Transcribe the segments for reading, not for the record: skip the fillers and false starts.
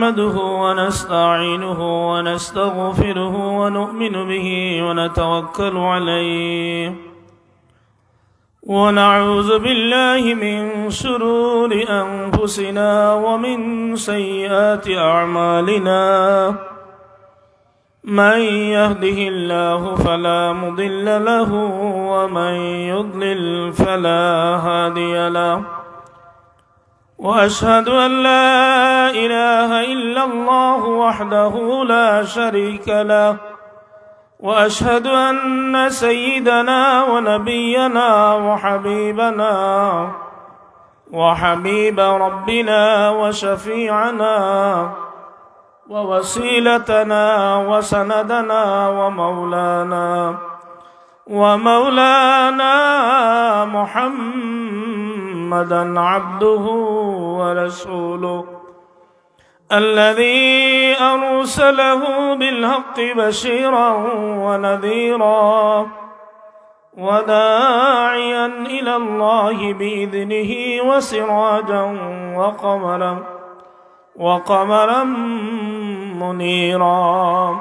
نحمده ونستعينه ونستغفره ونؤمن به ونتوكل عليه ونعوذ بالله من شرور أنفسنا ومن سيئات أعمالنا من يهده الله فلا مضل له ومن يضلل فلا هادي له وأشهد أن لا إله إلا الله وحده لا شريك له وأشهد أن سيدنا ونبينا وحبيب ربنا وشفيعنا ووسيلتنا وسندنا ومولانا محمدا عبده ورسوله الذي أرسله بالحق بشيرا ونذيرا وداعيا إلى الله بإذنه وسراجا وقمرا منيرا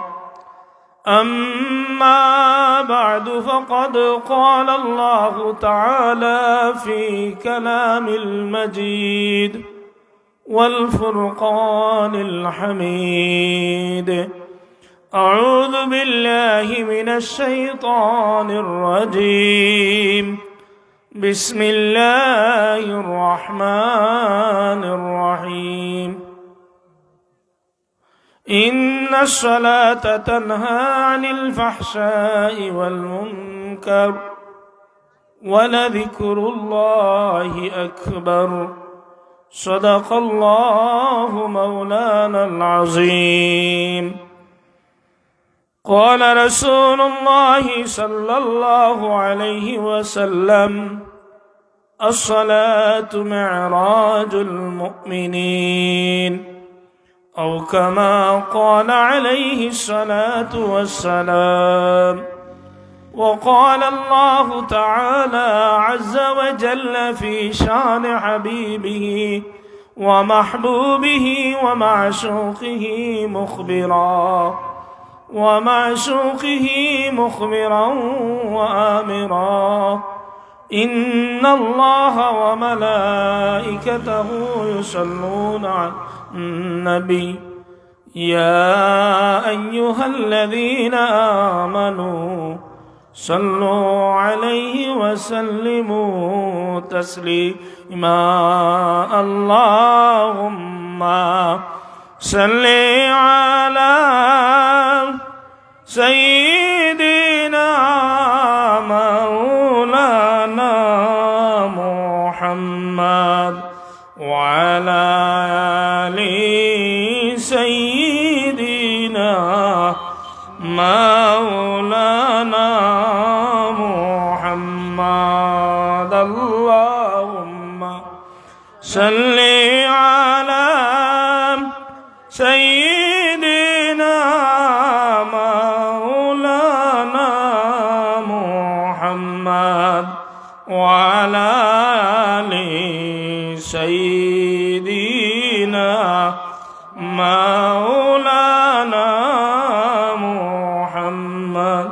أما بعد فقد قال الله تعالى في كلام المجيد والفرقان الحميد أعوذ بالله من الشيطان الرجيم بسم الله الرحمن الرحيم إن الصلاة تنهى عن الفحشاء والمنكر ولذكر الله أكبر صدق الله مولانا العظيم قال رسول الله صلى الله عليه وسلم الصلاة معراج المؤمنين أو كما قال عليه الصلاة والسلام وقال الله تعالى عز وجل في شان حبيبه ومحبوبه ومعشوقه مخبرا وآمرا إن الله وملائكته يصلون على النبي يا أيها الذين آمنوا صلوا عليه وسلموا تسليما اللهم صل على سيدنا مولانا محمد وعلى آل سيدنا مولانا محمد اللهم صل على سيدنا مولانا محمد وعلى آل سيدنا مولانا محمد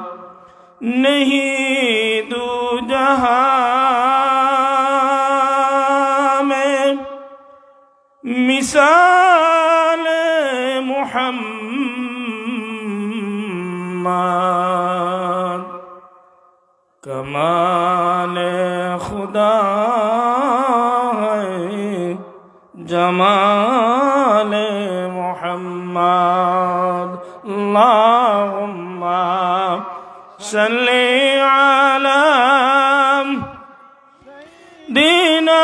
नहीं दू जहां में मिसाल मुहम्मद कमाल खुदा है जमाल मुहम्मद अल्लाहुम्मा सल्ली अला दीना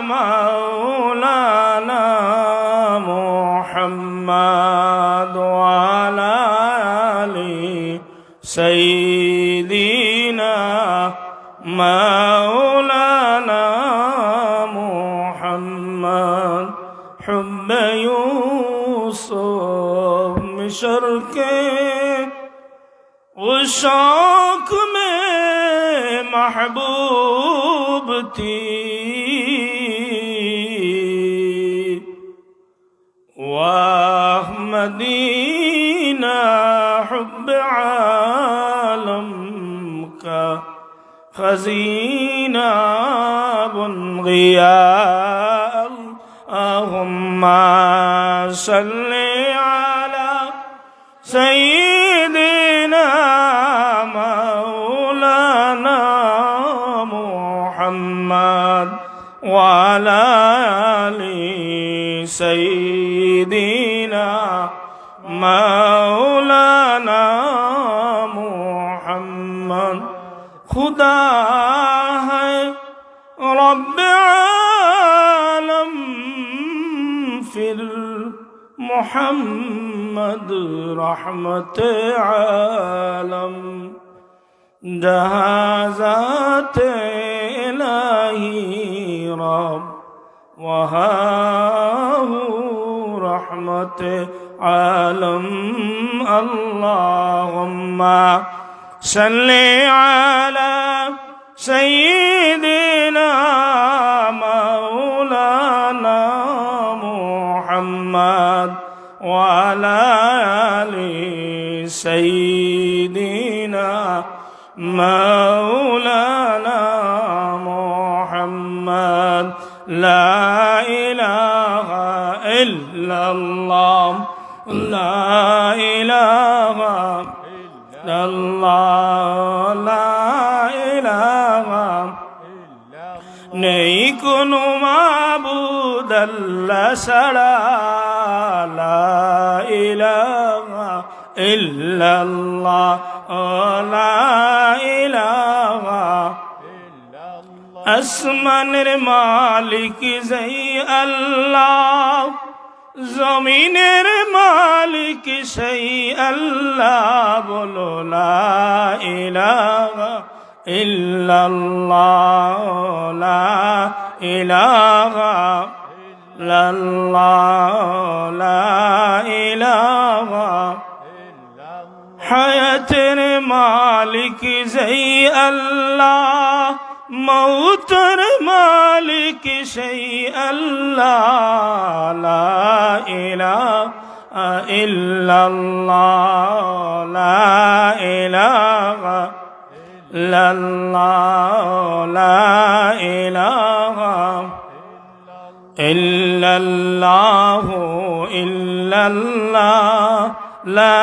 मौलाना मुहम्मद वाला आली सय्यिदीना मौलाना मुहम्मद हुब्ब यूसुफ मिस्र के उस शौक में महबूब थी मदीना हुब्ब आलम का खजीना बुन गया अल्लाहुम्मा सल्ली अला सय्यिदिना मौलाना मुहम्मद व अला आलि सय्यिदिना मौलाना मुहम्मद खुदा है रब्ब आलम फिर मोहम्मद रहमत आलम जहाज़ात इलाही रब वहाँ रहमत आलम अल्लाहुम्मा सल्ली अला सय्यिदिना मौलाना मुहम्मद व अला आलि सय्यिदिना मौलाना मुहम्मद ला इलाहा इल्लल्लाह ला इलाहा इल्लल्लाह ला इलाहा नहीं কোনো মাবুদ আল্লাহ ছাড়া লা ইলাহা ইল্লাল্লাহ লা ইলাহা আসমানের মালিক যেই আল্লাহ জমিনের মালিক সেই আল্লাহ বলো লা ইলাহা ইল্লাল্লাহ লা ইলাহা ইল্লাল্লাহ লা ইলাহা হায়াতের মালিক যেই আল্লাহ মৌতের মালিক সেই আল্লাহ লা ইলাহা ইল্লাল্লাহ লা ইলাহা ইল্লাল্লাহ লা ইলাহা ইল্লাল্লাহ ইল্লাল্লাহ লা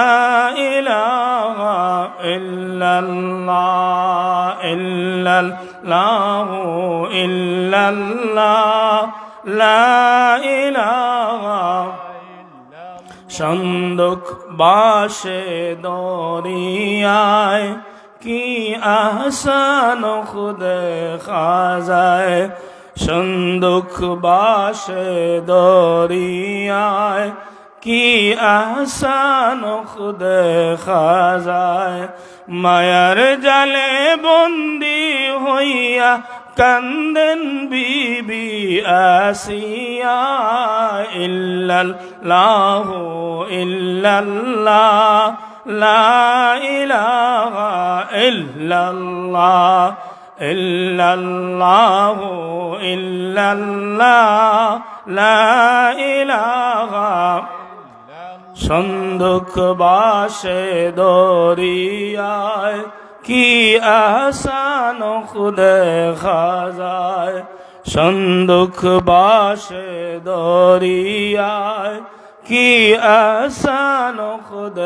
ইলাহা ইল্লাল্লাহ ইল্লাল্লাহ ইল্লাল্লাহ লা ইলাহা সন্দুক বাসে দরিয়ায় কি আহসান খুদ খাজায় সন্দুক বাসে দরিয়ায় কি আহসান খুদ খাজায় মায়ার জালে বন্দি হইয়া কান্দেন বিবি আসিয়া ইল্লাল্লাহ ইল্লাল্লাহ লা ইলাহা ইল্লাল্লাহ ইল্লাল্লাহ ইল্লাল্লাহ লা ইলাহা সন্দুক বাসে দরিয়ায় কি আহসান খুদ খাজায় সন্দুক বাসে দরিয়ায় কি আহসান খুদ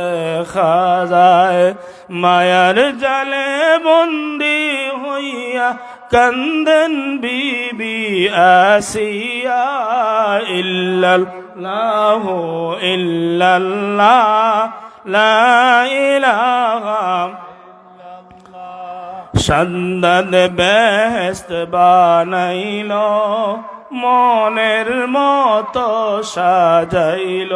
খাজায় মায়ার জালে বন্দি হইয়া কান্দেন বিবি আসিয়া ইল্লাল্লাহ ইল্লাল্লাহ লা ইলাহা সাদ্দাদ বেহেশত বানাইল মনের মতো সাজাইল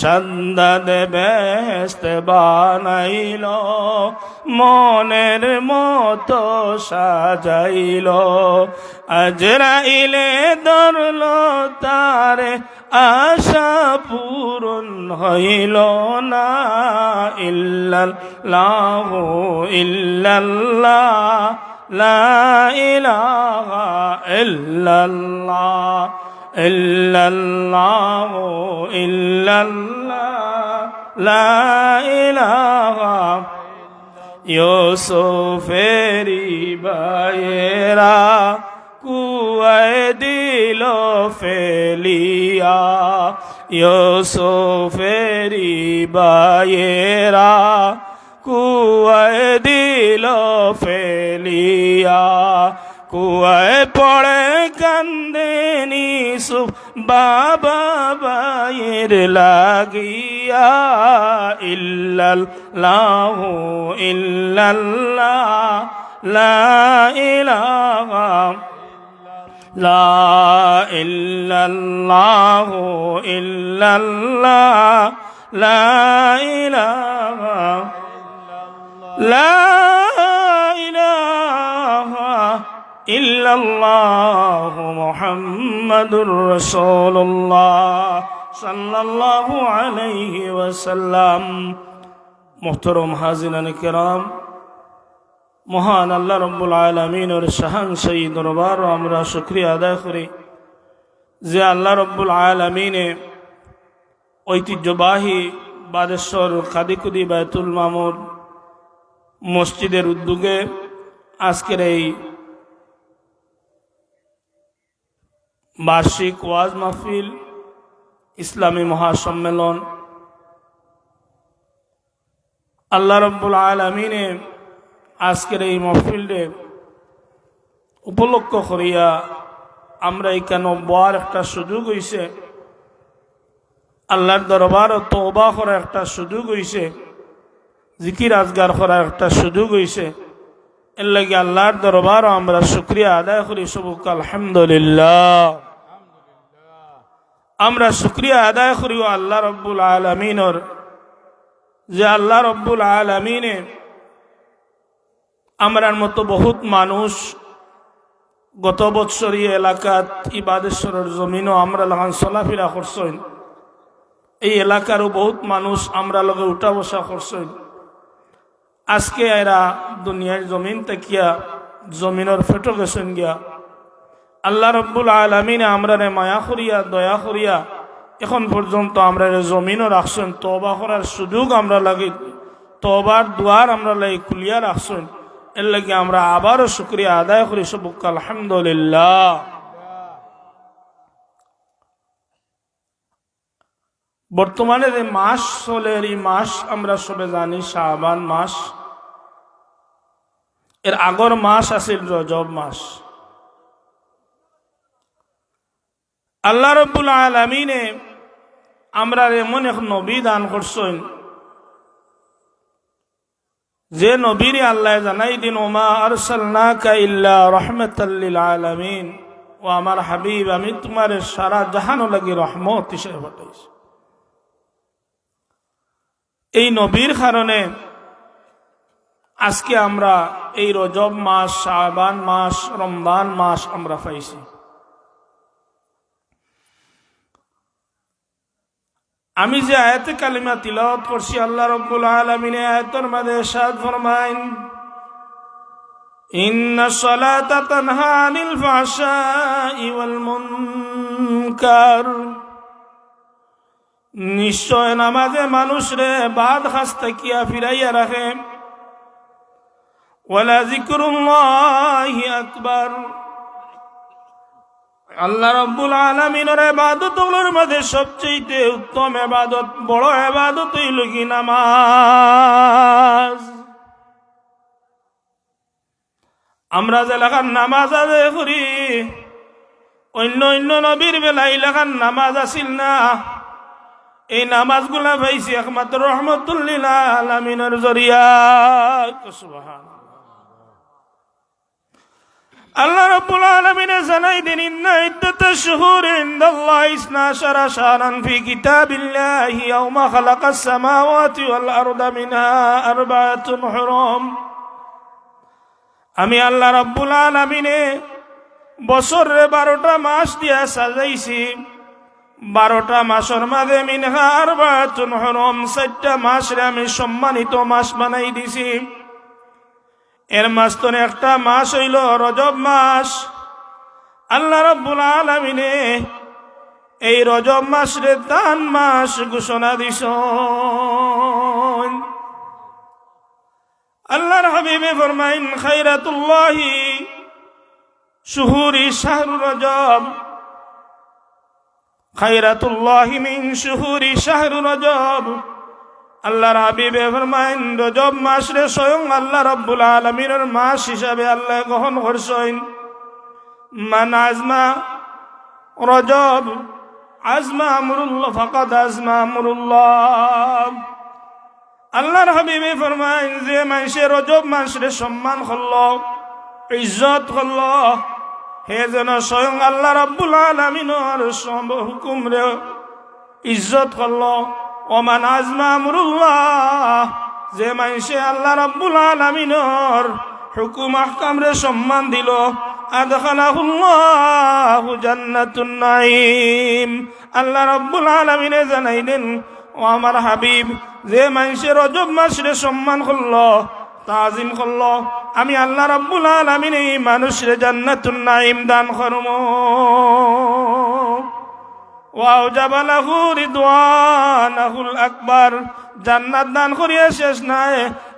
সাদ্দাদ বেহেশত বানাইল মনের মতো সাজাইল আজরাইলে ধরল তারে আশা পূরণ হইল না ইল্লাল্লাহ ইল্লাল্লাহ লা ইলাহা ইল্লাল্লাহ ইল্লাল্লাহ ইল্লাল্লাহ লা ইলাহা ইউসুফেরি ভাইয়েরা কুয়ায় দিল ফেলিয়া ইউসুফেরি ভাইয়েরা কুয়ায় দিল ফেলিয়া কুয়ায় পড়ে কান্দেনি সুফ বাবা ভাইয়ের লাগিয়া ইল্লাল্লাহু ইল্লাল্লাহ লা ইলাহা লা ইল্লাল্লাহু ইল্লাল্লাহ লা ইলাহা লা ইলাহা ইল্লাল্লাহু মুহাম্মাদুর রাসূলুল্লাহ সাল্লাল্লাহু আলাইহি ওয়াসাল্লাম। মুহতারাম হাজিরান কিরাম, মহান আল্লাহ রব্বুল আলামিনের শাহানশাহী দরবার আমরা শুকরিয়া আদায় করি যে আল্লাহ রব্বুল আলামিনে ঐতিহ্যবাহী বাদেশ্বর কাদিকুদি বায়তুল মামুর মসজিদের উদ্যোগে আজকের এই বার্ষিক ওয়াজ মাহফিল ইসলামী মহাসম্মেলন আল্লাহ রব্বুল আলামিনে আজকের এই মাহফিলে উপলক্ষ করিয়া আমরা এখানে বয়ার একটা সুযোগ হইছে, আল্লাহর দরবার তওবা করার একটা সুযোগ হইছে, জিকির আজগার করার একটা সুযোগ হইছে। এর লাগে আল্লাহর দরবার আমরা শুকরিয়া আদায় করি সবুক আলহামদুলিল্লাহ। আমরা শুকরিয়া আদায় করি আল্লাহ রব্বুল আলামিনের, যে আল্লাহ রব্বুল আলামিনে আমরার মতো বহুত মানুষ গত বৎসরী এলাকাত ইবাদেশ্বরের জমিনও আমরা লাগান চলাফেরা করছেন। এই এলাকারও বহুত মানুষ আমরা লগে উঠা বসা করছেন। আজকে এরা দুনিয়ার জমিন তেকিয়া জমিনের ফেটো গেছেন গিয়া। আল্লাহ রব্বুল আলামিনে আমরারে মায়া করিয়া দয়া করিয়া এখন পর্যন্ত আমরা জমিনও রাখছেন, তওবা করার সুযোগ আমরা লাগে, তওবার দুয়ার আমরা লাগে খুলিয়া রাখছেন। এর লাগে আমরা আবারও শুকরিয়া আদায় করি সবুক আলহামদুলিল্লাহ। বর্তমানে যে মাস চলে এই মাস আমরা সবে জানি শাবান মাস, এর আগর মাস আছিল রজব মাস। আল্লাহ রব্বুল আলামিনে আমরা এমন এক নবী দান করছেন যে নবীর আল্লাহ জানাই দিন ওমা আরসালনাকা ইল্লা রাহমাতাল লিল আলামিন, ও আমার হাবিব আমি তোমার সারা জাহান লাগি রহমত হিসেবে পাঠাইছি। এই নবীর কারণে আজকে আমরা এই রজব মাস, শাবান মাস, রমজান মাস আমরা পাইছি। আমি যে আয়াতে কালিমা তিলাওয়াত করছি আল্লাহ রাব্বুল আলামিন আয়াতের মধ্যে ইরশাদ ফরমায়েন, ইন্নাস সালাতা তানহা আনিল ফাহশাই ওয়াল মুনকার, নিশ্চয় নামাজে মানুষরে বাদ খাস তাকিয়া ফিরাইয়া রাখে। ওয়ালা যিকরুল্লাহি আকবার, আল্লাহ রাব্বুল আলামিনের ইবাদতগুলোর মধ্যে সবচেয়ে উত্তম ইবাদত, বড় ইবাদত হইল কি নামাজ। আমরা যে লেখার নামাজ আদায় করি, অন্য অন্য নবীর বেলায় লেখার নামাজ আসিল না। এই নামাজগুলা পাইছি একমাত্র রহমতুল লিল আলামিনের জরিয়া। সুবহানাল্লাহ। আল্লাহ রাব্বুল আলামিন জানাই দিন, ইন্না ইদ্দাতাশ শুহুরি ইনদাল্লাহি 12 শাহরান ফি কিতাবিল্লাহি ইয়াওমা খালাকাস সামাওয়াতি ওয়াল আরদা মিনহা আরবাআতুন হুরুম। আমি আল্লাহ রাব্বুল আলামিনে বছরে 12টা মাস দিয়া সাজাইছি। 12টা মাসের মাঝে মিনহা আরবাআতুন হুরুম, 4টা মাসরে আমি সম্মানিত মাস বানাই দিছি। এর মাঝখানে একটা মাস হইল রজব মাস। আল্লাহ রাব্বুল আলামিনে এই রজব মাস রে দান মাস ঘোষণা দিছ। আল্লাহর হাবিবে ফরমাইন খায়রাতুল্লাহি শুহুরি শাহরু রজব, খায়রাতুল্লাহি মিন শুহুরি শাহরু রজব। আল্লাহর হাবিবে ফরমাইন রজব মাস রে স্বয়ং আল্লাহ রাব্বুল আলামিনের মাস হিসাবে আল্লাহ গ্রহণ করছেন। মান আজমা রজব আজমা আমরুল্লাহ ফাকাদ আজমা আমরুল্লাহ। আল্লাহর হাবিবে ফরমাইন যে মানুষে রজব মাস রে সম্মান করলো, ইজ্জত করলো, হে যেন স্বয়ং আল্লাহ রাব্বুল আলামিনের হুকুম রে ইজ্জত করলো। ওমান আজমা আমরুল্লাহ, যে মানুষে আল্লাহ রাব্বুল আলামিনের হুকুম আহকাম রে সম্মান দিল, আদখালাহুল্লাহু জান্নাতুন নাঈম। আল্লাহ রাব্বুল আলামিনে জানাইলেন, ও আমার হাবিব, যে মানুষে রজব মাস রে সম্মান করলো, তাজিম করলো, আমি আল্লাহ রাব্বুল আলামিন এই মানুষরে জান্নাতুন নাঈম দান করবো। ওয়াউজাবা লাহু রিদওয়ানাহুল আকবার, জান্নাত দান করিয়া শেষ নাই।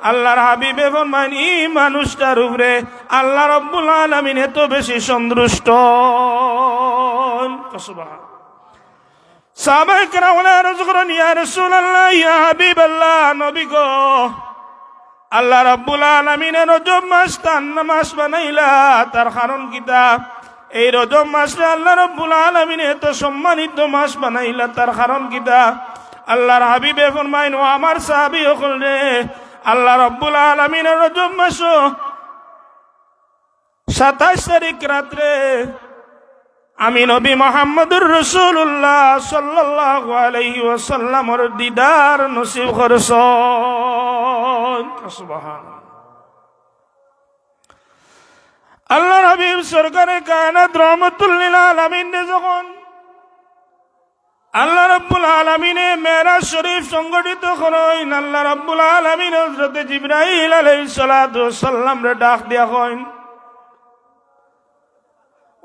আল্লাহর হাবিবে ফরমান এই মানুষটার উপরে আল্লাহ রাব্বুল আলামিন এত বেশি সন্তুষ্ট। সুবহান। সাহাবায়ে কেরাম আরজ করেন, ইয়া রাসূলুল্লাহ, ইয়া হাবিবাল্লাহ, নবী গো, আল্লাহ রাব্বুল আলামিনের রজব মাস তার মাস বানাইলা, তার কারণ কিতা? এই রজব মাসে আল্লাহ রাব্বুল আলামিন এত সম্মানিত মাস বানাইলা, তার কারণ কিতা? আল্লাহর হাবিবে ফরমাইন, ও আমার সাহাবী হল রে, আল্লাহ রাব্বুল আলামিনের রজব মাস 27 তারিখ রাত্রে আমি নবী মুহাম্মদুর রাসূলুল্লাহ সাল্লাল্লাহু আলাইহি ওয়াসাল্লামের দিদার নসিব করছেন। সুবহানাল্লাহ। আল্লাহর হাবিব সরকারে কায়নাত রহমাতুল লিল আলামিন যখন আল্লাহ রাব্বুল আলামিনে মেরাজ শরীফ সংগঠিত করেন, আল্লাহ রাব্বুল আলামিন হযরত জিবরাইল আলাইহিস সালাতু ওয়াস সালাম রে ডাক দিয়া কইন,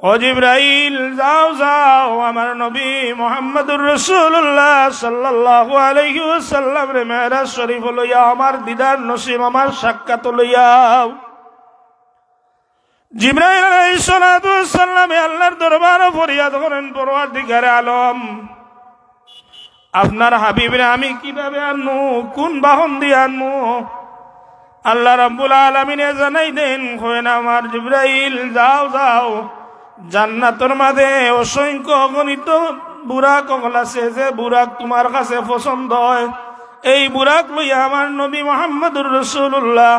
ও জিবরাইল, যাও যাও আমার নবী মুহাম্মদুর রাসূলুল্লাহ সাল্লাল্লাহু আলাইহি ওয়াসাল্লাম রে মেরাজ শরীফ লইয়া আমার দিদার নসিব, আমার সাক্ষাৎ লইয়াও। জিবরাইল আলাইহিস সালাতু ওয়াস সালাম আল্লাহর দরবারে ফরিয়াদ করেন, পরওয়ারদিগারে আলম, আপনার হাবিবরে আমি কিভাবে আনমু, কোন বাহন দিয়ে আনমু? আল্লাহ রাব্বুল আলামিনে জানাই দেন, কইনা আমার জিবরাইল, যাও যাও, জান্নাতের মাঝে অসংখ্য অগণিত বুরাক সকল আছে, যে বুরাক তোমার কাছে পছন্দ হয়, এই বুরাক লইয়া আমার নবী মুহাম্মদুর রাসূলুল্লাহ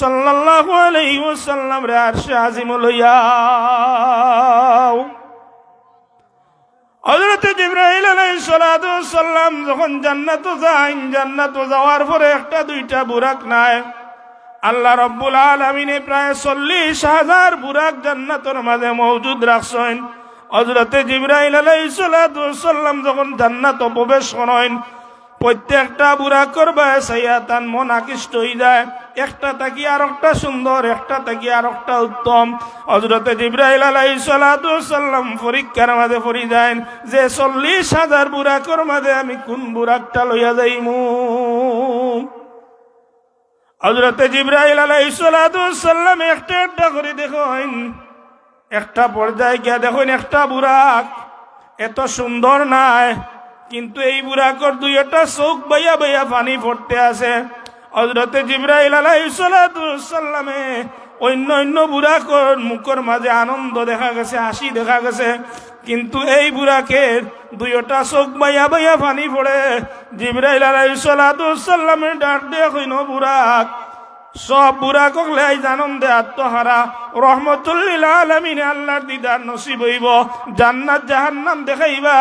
সাল্লাল্লাহু আলাইহি ওয়াসাল্লাম রে আরশে আজিম লইয়াও। হযরত জিবরাইল আলাইহিস সালাতু ওয়াস সালাম যখন জান্নাতে যান, জান্নাতে যাওয়ার পরে একটা দুইটা বুরাক নাই, আল্লাহ রাব্বুল আলামিনে প্রায় 40,000 বুরাক জান্নাতের মাঝে মওজুদ রাখছেন। হযরত জিবরাইল আলাইহিস সালাতু ওয়াস সালাম যখন জান্নাতে প্রবেশ করেন, প্রত্যেকটা বুরাকর বাসাইয়া তার মন আকৃষ্ট হয়ে যায়, একটা তাকি আর একটা সুন্দর, একটা তাকি আর একটা উত্তম। হযরত জিবরাইল আলাইহিস সালাতু ওয়াস সালাম পরীক্ষার মাঝে পড়ি যায় যে 40,000 বুরাকর মাঝে আমি কোন বুরাকটা লইয়া যাইমু। হযরত জিবরাইল আলাইহিস সালাতু ওয়াস সালাম একটা একটা করে দেখেন, একটা পর্যায়ে গিয়া দেখেন একটা বুরাক এত সুন্দর নাই, কিন্তু এই বুরাকর দুইটা চোখ বাইয়া বাইয়া পানি পড়তে আছে। হযরত জিবরাইল আলাইহিস সালাতু ওয়াস সালামে অন্য অন্য বুরাকর মুখের মাঝে আনন্দ দেখা গেছে, হাসি দেখা গেছে, কিন্তু এই বুরাকের দুইটা চোখ বাইয়া বাইয়া পানি পড়ে। জিবরাইল আলাইহিস সালাতু ওয়াস সালামে ডাক দিয়ে কইন, বুরাক, সব বুরাক লাই আনন্দে আত্মহারা, রহমতুল লিল আলামিন আল্লাহর দিদার নসিব হইব, জান্নাত জাহান্নাম দেখাইবা,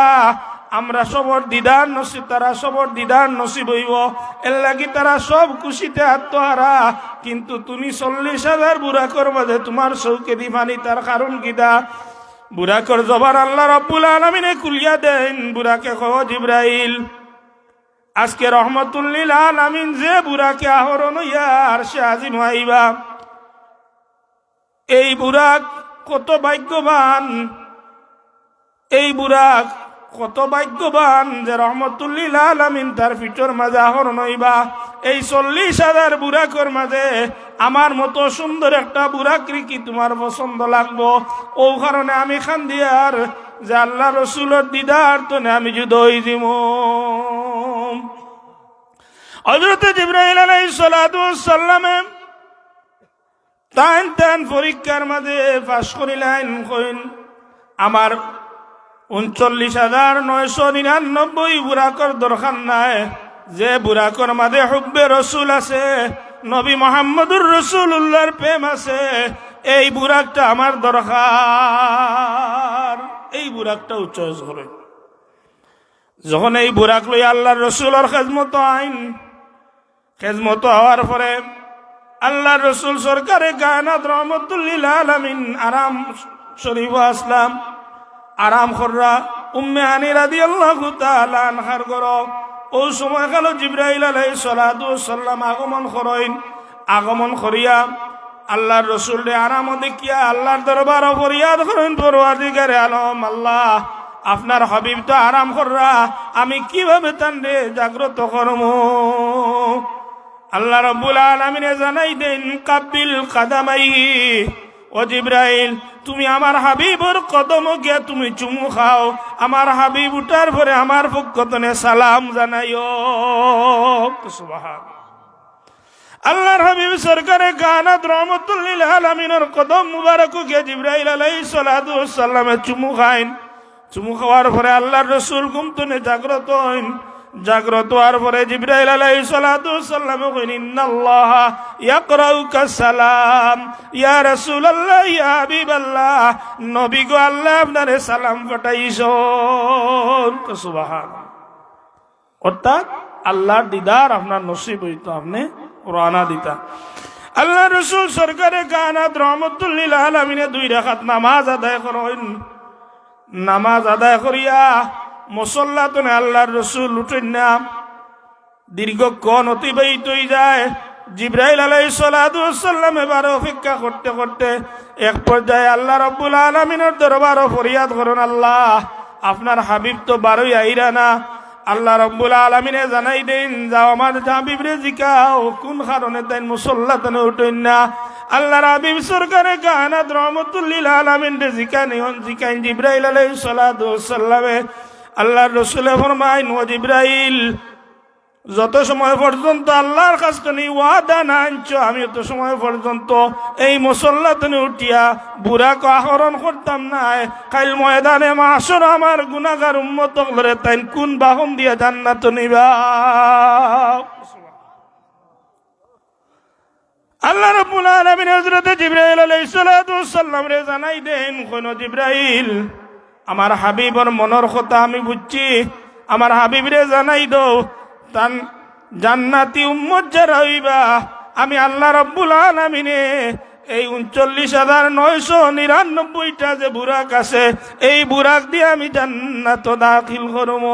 আমরা সবর দিদার নসিব, তারা সবর দিদার নসিব হইব, এর লাগি তারা সব খুশিতে আত্মহারা। কিন্তু তুমি 40,000 বুরাকর মাঝে তোমার চৌকে দিবানি, তার কারণ কিটা? বুরাকর জবান আল্লাহ রাব্বুল আলামিনে খুলিয়া দেন। বুরাকে কও, জিবরাইল, আজকে রহমতুল লিল আলামিন যে বুরাকে আহরণ হইয়া আরশে আজিম হইবা, এই বুরাক কত ভাগ্যবান, এই বুরাক কত ভাগ্যবান যে রহমতুল্লিল আলামিন তার ফিটর মাঝে আহরণ হইবা। এই 40,000 বুরাকর মাঝে আমার মতো সুন্দর একটা বুরাকরি কি তোমার পছন্দ লাগবো? ও কারণে আমি খান দিয়ার যে আল্লাহ রসুলের দিদার তো আমি যদি ওই দিব। হযরত জিবরাইল আলাইহিস সালাতু ওয়াস সালামে টান পরীক্ষার মাঝে পাশ করিলেন। কইন আমার 39,999 বুরাকর দরকার নাই, যে বুরাকর মাঝে হুব্বে রসুল আছে, নবী মুহাম্মদুর রাসূলুল্লাহর প্রেম আছে, এই বুরাকটা আমার দরকার। এই বুরাকটা চয়েস করে। যখন এই বুরাক লই আল্লাহর রসুলের খেজমত আইন, খেজমত হওয়ার পরে আল্লাহর রসুল সরকারে কায়নাত রহমতুল্লিল আলামিন আরাম শরীফ আসলাম আরাম খররা উম্মে হানি রাদিয়াল্লাহু তাআলা আনহার ঘর। ও সময় কালো জিবরাইল আলাইহিস সালাতু ওয়াস সালাম আগমন করিয়া আল্লাহর রসুলরে আরাম দেখিয়া আল্লাহর দরবার ফরিয়াদ করেন, পরওয়ারদিগারে আলম আল্লাহ, আপনার হাবিব তো আরাম কররা, আমি কিভাবে তানরে জাগ্রত করব? আল্লাহ রাব্বুল আলামিন জানাই দেন, কাবিল কাদামাইহি, ও জিবরাইল তুমি আমার হাবিবর কদম গিয়া তুমি চুমু খাও, আমার হাবিব উঠার পরে আমার পক্ষতনে সালাম জানাইও। সুবহানাল্লাহ। আল্লাহর হাবিব সরকারে কায়নাত রহমতুল্লিল আলামিনের কদম মুবারক গিয়া জিবরাইল আলাইহিস সালাতু ওয়াস সালামে চুমু খাইন। চুমু খাওয়ার পরে আল্লাহর রসুল ঘুমতনে জাগ্রত হইন। জাগ্রত হওয়ার পরে জিবরাইল আলাইহিস সালাতু ওয়াস সালাম কইন, ইন্নাল্লাহা ইয়াকরাউকা সালাম ইয়া রাসূলুল্লাহ ইয়া হাবিবাল্লাহ, নবী গো আল্লাহ আপনারে সালাম পাঠাইছেন। সুবহানাল্লাহ। অর্থাৎ আল্লাহর দিদার আপনার নসিব হইতো, আপনি রওনা দিতা। আল্লাহ রসুল সরকারে কায়নাত রহমতুল্লিল আলামিনে 2 রাকাত নামাজ আদায় করেন। নামাজ আদায় করিয়া মুসল্লাতনে আল্লাহর রসুল উঠেন না। দীর্ঘক্ষণ অতিবাহিত হয়ে যায়। জিবরাইল আলাইহিস সালাতু ওয়াস সালাম এবার অপেক্ষা করতে করতে এক পর্যায়ে আল্লাহ রাব্বুল আলামিনের দরবারে ফরিয়াদ করেন, আল্লাহ আপনার হাবিব তো বারোই আইরা না। আল্লাহ রাব্বুল আলামিনে জানাই দেন, যাও আমার হাবিবরে জিকাও কোন কারণে তাই মুসল্লাতনে উঠেন না। আল্লাহর হাবিব সরকারে কায়নাত রহমতুল্লিল আলামিন রে জিকাইন জিবরাইল আলাইহিস সালাতু ওয়াস সালামে। আল্লাহর রাসূল ফরমাইন, ও জিবরাইল যত সময় পর্যন্ত আল্লাহর কাছ থেকে ওয়াদা না আনছো, আমি তত সময় পর্যন্ত এই মুসল্লাতনে উঠিয়া বুরাক আহরণ করতাম না। কাল ময়দানে মাহশর আমার গুনাহগার উম্মত গুলোরে তাই কোন বাহন দিয়া জান্নাত নিবা। আল্লাহ রাব্বুল আলামিন হযরত জিবরাইল আলাইহিস সালাতু ওয়াস সালাম রে জানাই দেন, কোন জিবরাইল আমার হাবিবর মনের কথা আমি বুঝছি, আমার হাবিবরে জানাই দাও তান জান্নাতি উম্মত যারা হইবা, আমি আল্লাহ রাব্বুল আলামিনে এই 39,999টা যে বুরাক আছে, এই বুরাক দিয়ে আমি জান্নাত দাখিল করব।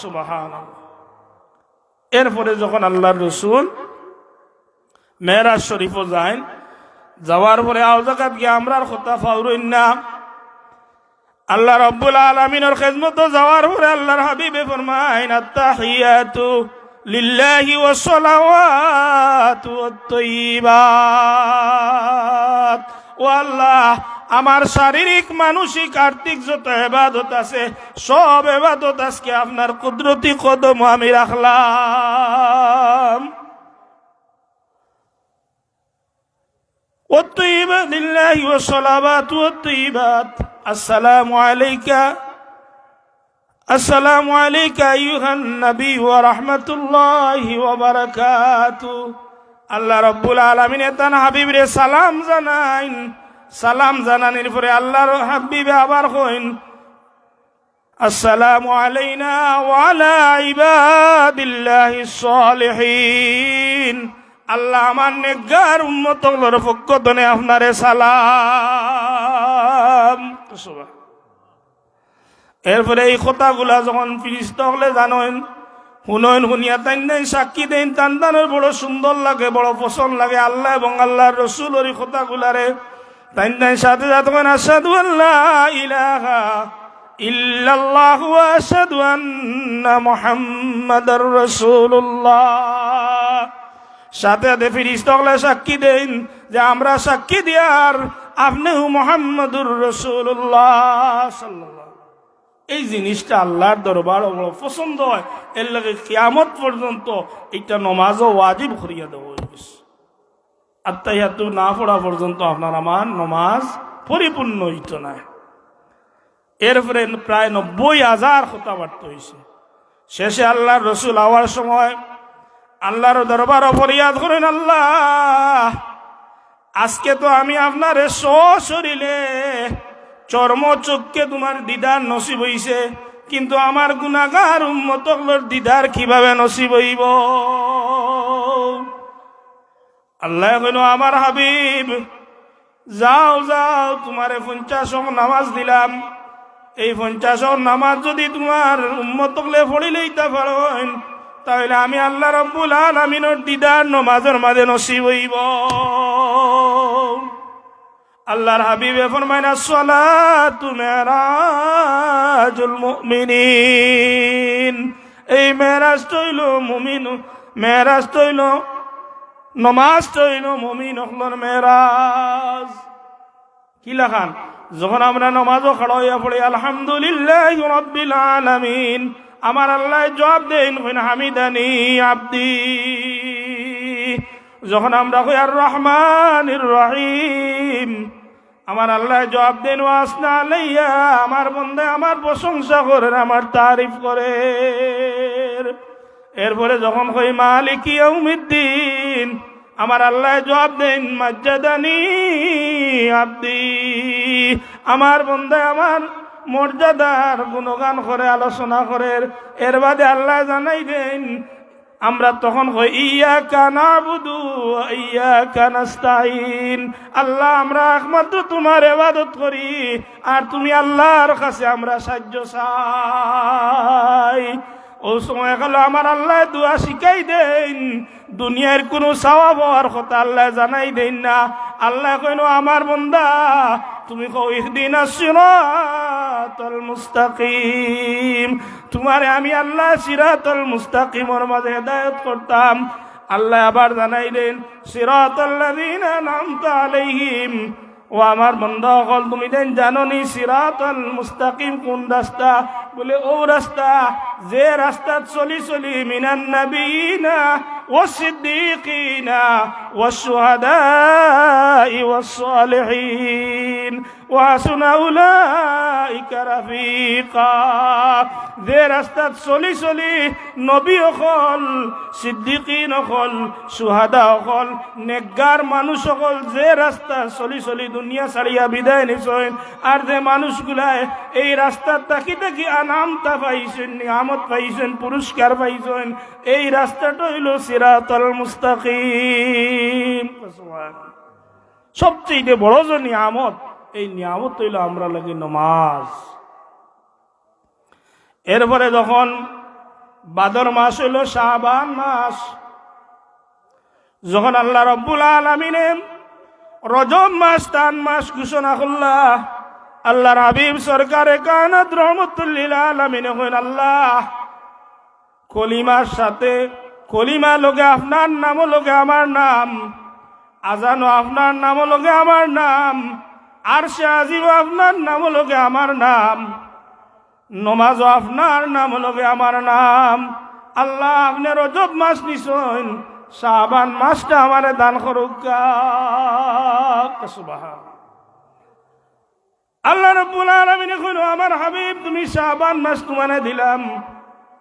সুবহানাল্লাহ। এরপরে যখন আল্লাহর রাসূল মেরাজ শরীফও যায়, যাওয়ার পরে আও জায়গাত গিয়ে আমরার কথা ফাউরইন না। আল্লাহ রাব্বুল আলামিনের খেদমতে যাওয়ার পরে আল্লাহর হাবিবে ফরমাইন, আত্তাহিয়াতু লিল্লাহি ওয়াস সালাওয়াতু ওয়াত তাইয়্যিবাত। ও আল্লাহ, আমার শারীরিক মানসিক আর্থিক যত ইবাদত আছে, সব ইবাদত আজকে আপনার কুদরতি কদম আমি রাখলাম। والطيبات لله والصلوات والطيبات السلام عليك أيها النبي ورحمة الله وبركاته. আল্লাহ রাব্বুল আলামিন তান হাবিবরে সালাম জানাইন। সালাম জানানোর পরে আল্লাহর হাবিবে আবার কইন, আসসালামু আলাইনা ওয়া আলা ইবাদিল্লাহিস সালিহিন। আল্লাহ আমার নেককার উম্মতগুলোর পক্ষ থেকে আপনারে সালাম। এরপরে এই কথাগুলা যখন ফিরিস্তা হলে জানেন, শুনেন, শুনিয়া তাই নাই সাক্ষী দেন, তান্দানের বড় সুন্দর লাগে, বড় পছন্দ লাগে আল্লাহ এবং আল্লাহর রসুলের কথাগুলারে। তাই নাই সাথে সাথে আশহাদু আল্লা ইলাহা ইল্লাল্লাহু ওয়া আশহাদু আন্না মুহাম্মাদার রাসূলুল্লাহ। সাথে সাথে ফেরেশতাগণ সাক্ষী দেন যে আমরা সাক্ষী দিয়ার আপনিও মুহাম্মাদুর রাসূলুল্লাহ সাল্লাল্লাহু। এই জিনিসটা আল্লাহর দরবারে বড় পছন্দ হয়, এর লাগে কিয়ামত পর্যন্ত এটা নমাজও ওয়াজিব করিয়া দেওয়া হয়েছে। আত্তাহিয়াতু না পড়া পর্যন্ত আপনার আমার নমাজ পরিপূর্ণ হইত না। এরপরে প্রায় 90,000 কথাবার্তা হয়েছে। শেষে আল্লাহর রসুল আওয়ার সময় আল্লাহর দরবারে ফরিয়াদ করেন, আল্লাহ আজকে তো আমি আপনার সশরীরে চর্ম চক্ষে তোমার দিদার নসিব হইছে, কিন্তু আমার গুনাহগার উম্মতগুলোর দিদার কিভাবে নসিব হইব? আল্লাহ কইল, আমার হাবিব যাও যাও, তোমারে 50 নামাজ দিলাম, এই 50 নামাজ যদি তোমার উম্মতগুলো পড়ি লইতে পারেন তাহলে আমি আল্লাহ রাব্বুল আলামিনের দিদার নামাজের মাঝে নসিব হইব। আল্লাহর হাবিবে ফরমাইনা, সালাতু মেরাজুল মুমিনিন, এই মেরাজ তৈল মুমিন, মেরাজ তৈল নমাজ তৈল মুমিন হকলর মেরাজ। কি লেখান? যখন আমরা নমাজও খাড়া হইয়া পড়ি আলহামদুলিল্লাহি রাব্বিল আলামিন, আমার আল্লাহ জবাব দেন কইন হামিদানি আব্দি। যখন আমরা কই আর রহমানির রহিম, আমার আল্লাহ জবাব দেন ওয়াসনা আলাইয়া, আমার বান্দা আমার প্রশংসা করে, আমার তারিফ করে। এরপরে যখন কই মালিকি ইয়াউমিদ্দিন, আমার আল্লাহ জবাব দেন মাজ্জাদানি আব্দি, আমার বান্দা আমার মর্যাদার গুণগান করে, আলোচনা করে। এর বাদে আল্লাহ জানাই দেন, আমরা তখন কই ইয়াকা নাবুদু ওয়া ইয়াকা নাস্তাইন, আল্লাহ আমরা একমাত্র তোমার ইবাদত করি আর তুমি আল্লাহর কাছে আমরা সাহায্য চাই। ও সময় গেল আমার আল্লাহ দোয়া শিখাই দেন, দুনিয়ার কোনো সওয়াব হওয়ার কথা আল্লাহ জানাই দেন না। আল্লাহ কইনো, আমার বান্দা তুমি কও ইহদিনাস সিরাতাল মুস্তাকিম, তোমারে আমি আল্লাহ সিরাতাল মুস্তাকিমের মাঝে হেদায়েত করতাম। আল্লাহ আবার জানাই দেন সিরাতাল্লাযীনা আন'আমতা আলাইহিম, ও আমার বান্দা হল তুমি দেন জানো নি সিরাতাল মুস্তাকিম কোন রাস্তা? বলে ও রাস্তা যে রাস্তা চলি চলি মিনান নাবিয়িনা ওয়াস সিদ্দিকিনা ওয়াস শুহাদাই ওয়াস সালিহিন ওয়া হাসুনা উলাইকা রাফিকা, যে রাস্তা চলি চলি নবী হল, সিদ্দিকিন হল, শুহাদা হল, নেককার মানুষ হল, যে রাস্তা চলি চলি দুনিয়া ছাড়িয়া বিদায় নিছেন, আর যে মানুষগুলায় এই রাস্তার তাকি তাকি আনামতা পাইছেন, নিয়ামত পাইছেন, পুরস্কার পাইছেন, এই রাস্তাটা হইল সিরাতাল মুস্তাকিম। সবচেয়ে বড় যে নিয়ামত, এই নিয়ামত হইল আমরা লাগি নমাজ। এরপরে যখন বাদর মাস হইল শাবান মাস, যখন আল্লাহ রাব্বুল আলামিনে রজব মাস তান মাস ঘোষণা করলা, আল্লাহর হাবিব সরকারে কায়নাত রহমাতুল লিল আলামিন কইন, আল্লাহ কলিমার সাথে কলিমা লগে আপনার নাম লগে আমার নাম, আজানও আপনার নাম লগে আমার নাম, আরশে আজিমও আপনার নাম লগে আমার নাম, নমাজও আপনার নাম লগে আমার নাম। আল্লাহ আপনি রজব মাস নিছেন, শাবান মাসটা আমারে দান করুক। সুবহান আল্লাহ রাব্বুল আলামিন কইল, আমার হাবিব তুমি শাবান মাস তোমারে দিলাম।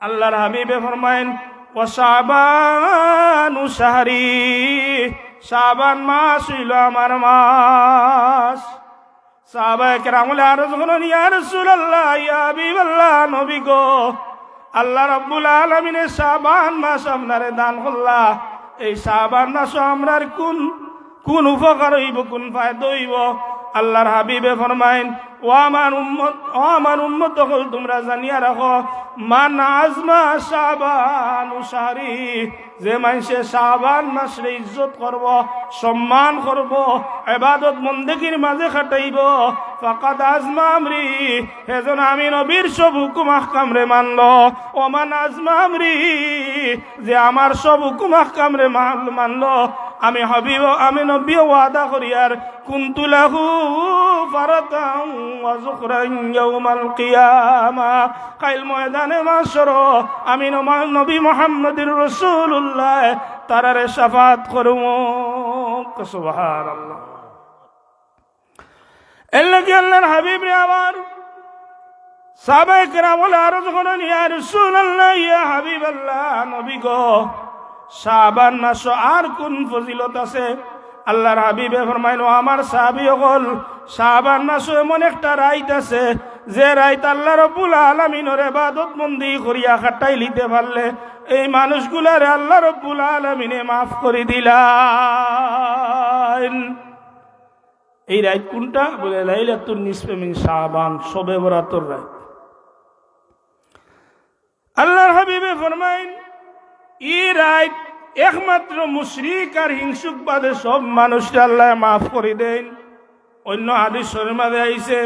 আল্লাহর হাবিবে ফরমায়েন ওয়া শাবানু শাহরি, শাবান মাস হইল আমার মাস। সাহাবায়ে কেরাম আরজ করলেন, ইয়া রাসূলুল্লাহ, ইয়া হাবিবাল্লাহ, নবী গো, আল্লাহ রাব্বুল আলামিনের শাবান মাস আপনারে দান করলা, এই শাবান মাস আমরার কোন কোন উপকার হইব, কোন ফায়দা হইব? আল্লাহর হাবিবে ফরমায়েন আমার উম্মত হল তোমরা জানিয়া রাখো, মান আজমা শাবান শাহরি, যে মানুষে শাবান মাসে ইজ্জত করব, সম্মান করব, ইবাদত বন্দেগীর মাঝে খাটাইব, ফাকাদ আজমা আমরি, হেজন আমি নবীর সব হুকুম আহকাম রে মানল। ওমান আজমা আমরি, যে আমার সব হুকুম আহকাম রে মানল, আমি হাবিব আমি নবী ওয়াদা করি আর কুনতু লাহু ফারাতান ওয়া যুখরান ইয়াউমাল কিয়ামা, কাল ময়দানে মাশর আমি নবী মুহাম্মদুর রাসূলুল্লাহ তারারে শাফাত করব। সুবহানাল্লাহ। এলাকি আল্লাহর হাবিব রে আমার সাহাবায়ে কেরাম বলে আরজ করেন, ইয়া রাসূলুল্লাহ ইয়া হাবিবাল্লাহ, নবী গো শাবান মাস আর কোন ফজিলত আছে? আল্লাহর হাবিবে ফরমাইল, আমার সাহাবী হল শাবান মাস এমন একটা রাইত আছে, যে রাইত আল্লাহ রাব্বুল আলামিনের ইবাদত বন্দি করিয়া খাটাই লিতে পারলে এই মানুষগুলারে আল্লাহ রাব্বুল আলামিনে মাফ করে দিলেন। এই রাইত কোনটা? বলে লাইলাতুন নিসফে মিন শাবান, শবে বরাতর রাইত। আল্লাহর হাবিবে ফরমাইন, এই রাইত একমাত্র মুশরিক আর হিংসুক বাদে সব মানুষকে আল্লাহ মাফ করে দেন। অন্য হাদিস শরীফের মধ্যে আইছে,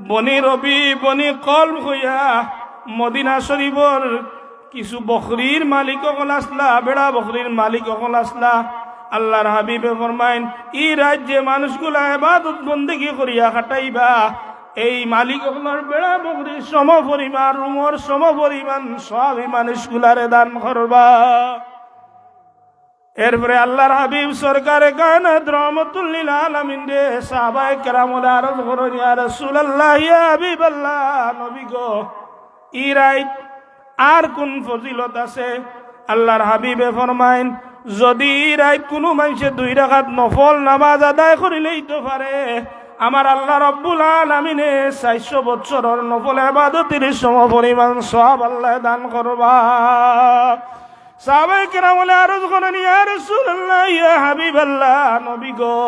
বনি রবি বনি কলব হইয়া মদিনা শরীফর কিছু বকরির মালিক হল আসলা, বেড়া বকরির মালিক হল আসলা। আল্লাহর হাবিবে ফরমাইন, এই রাজ্যে মানুষগুলা ইবাদত বন্দেগী করিয়া কাটাইবা, এই মালিক হলার বেড়া বকরির সম পরিমাণ উমর সম পরিমাণ সব মানুষগুলারে দান করবা। এরপরে আল্লাহর হাবিব সরকারে কায়নাত রহমাতুল লিল আলামিন রে সাহাবায়ে কেরামরা আরজ করেন, ইয়া রাসূলুল্লাহ ইয়া হাবিবাল্লাহ, নবী গো এই রাইত আর কোন ফজিলত আছে? আল্লাহর হাবিবে ফরমাইন, যদি এই রাইত কোনো মানুষে 2 রাকাত নফল নামাজ আদায় করিলেই তো পারে, আমার আল্লাহ রাব্বুল আলামিনে 400 বছরের নফল ইবাদতের সম পরিমাণ সওয়াব আল্লাহ দান করবা। সাহাবায়ে কেরাম বলে আরজ করেন, ইয়া রাসূলুল্লাহ ইয়া হাবিবাল্লাহ, নবী গো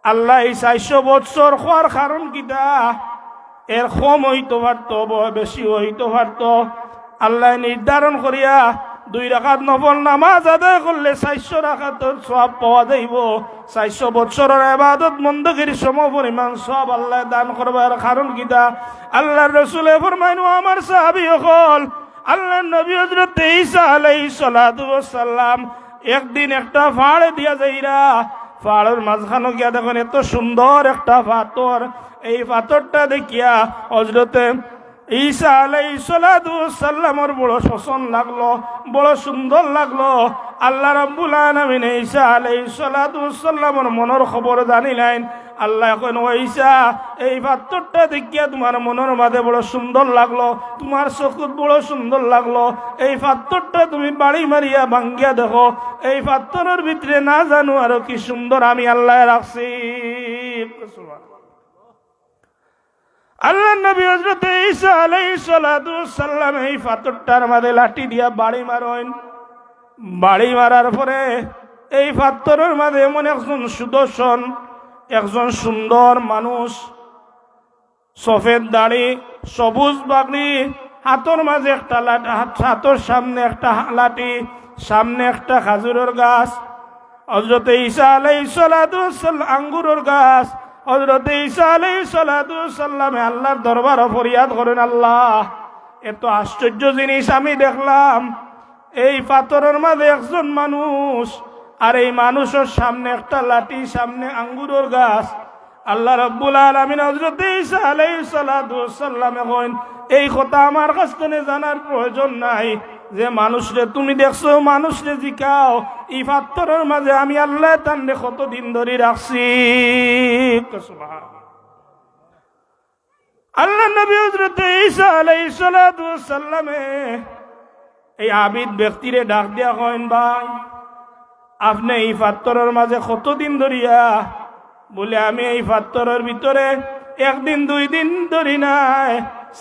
আল্লাহ এই 400 বছর হওয়ার কারণ কিটা? এর কম হইতে পারত, বেশি হইতে পারত। আল্লাহ নির্ধারণ করিয়া 2 রাকাত নফল নামাজ আদায় করলে 400 রাকাতের সওয়াব পাওয়া যাইব। 400 বছরের ইবাদত বন্দেগীর সম পরিমাণ সওয়াব আল্লাহ দান করবার কারণ কিটা? আল্লাহর রাসূলে ফরমাইন, আমার সাহাবী হল আল্লাহর নবী হযরত ঈসা আলাইহিস সালাতু ওয়াস সালাম একদিন একটা পাহাড়ে দিয়া যাইরা, পাহাড়ের মাঝখানে গিয়া দেখেন এত সুন্দর একটা পাথর। এই পাথরটা দেখিয়া হযরতে ঈসা আলাইহিস সালাতু ওয়াস সালামের বড় পছন্দ লাগলো, বড় সুন্দর লাগলো। আল্লাহ রাব্বুল আলামিন ঈসা আলাইহিস সালাতু ওয়াস সালামের মনের খবর জানিলেন। আল্লাহ কইন, ও ঈসা, এই পাথরটা দেখিয়া তোমার মনের মাঝে বড় সুন্দর লাগলো, তোমার চকুত বড় সুন্দর লাগলো, এই পাথরটা তুমি বাড়ি মারিয়া ভাঙ্গিয়া দেখো, এই পাথরের ভিতরে না জানো আরো কি সুন্দর আমি আল্লাহ রাখছি। আল্লাহ নবী হযরত ঈসা আলাইহিস সালাতু ওয়াস সালাম এই পাথরটার মাঝে লাঠি দিয়া বাড়ি মারেন। বাড়ি মারার পরে এই পাথরের মাঝে এমন একজন সুদর্শন, একজন সুন্দর মানুষ, সফেদ দাড়ি, সবুজ পাগড়ি, হাতের মাঝে একটা হাতের সামনে একটা লাঠি, সামনে একটা খাজুরের গাছ। হযরত ঈসা আলাইহিস সালাতু ওয়াস সালাম আঙ্গুরের গাছ। হযরত ঈসা আলাইহিস সালাতু ওয়াস সালাম আল্লাহর দরবারে ফরিয়াদ করেন, আল্লাহ এত আশ্চর্য জিনিস আমি দেখলাম, এই পাথরের মাঝে একজন মানুষ, আর এই মানুষের সামনে একটা লাঠি, সামনে আঙ্গুরের গাছ। আল্লাহ রাব্বুল আলামিন হযরত ঈসা আলাইহিস সালাতু ওয়াস সালাম কইন, এই কথা আমার কাছ থেকে জানার প্রয়োজন নাই, যে মানুষরে তুমি দেখছো, মানুষরে জিকাও এই পাথরের মাঝে আমি আল্লাহ তান্ডে কতদিন ধরে রাখছি। আল্লাহ নবী হযরত ঈসা আলাইহিস সালাতু ওয়াস সালামে এই আবিদ ব্যক্তিরে ডাক দিয়া কইন, ভাই আপনি এই পাথরের মাঝে কতদিন ধরিয়া? বলে আমি এই পাথরের ভিতরে 1 দিন 2 দিন ধরি নাই,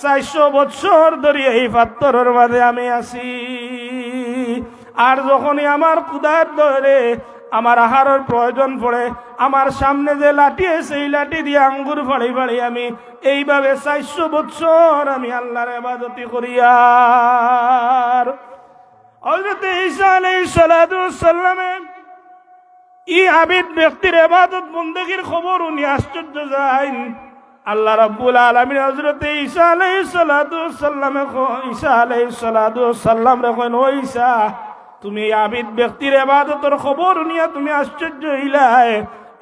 400 বছর ধরে এই পাথরের মাঝে আমি আছি। আর যখনই আমার ক্ষুধার ধরে আমার আহারের প্রয়োজন পড়ে আমার সামনে যে লাঠি আছে এই লাঠি দিয়ে আঙ্গুর ফাড়ি ফাড়ি আমি এইভাবে 400 বছর আমি আল্লাহর ইবাদতি করিয়ার। হযরত ঈসা আলাইহিস সালাতু ওয়াস সালামে ই আবিদ ব্যক্তির ইবাদত বন্দেগীর খবর উনি আশ্চর্য যায়। আল্লাহ রাব্বুল আলামিন হযরত ঈসা আলাইহিস সালাতু ওয়াস সালামে ঈসা আলাইহিস সালাতু ওয়াস সালাম রে কইন, ও ঈসা, তুমি আবিদ ব্যক্তির ইবাদতের খবর নিয়া তুমি আশ্চর্য হইলাই।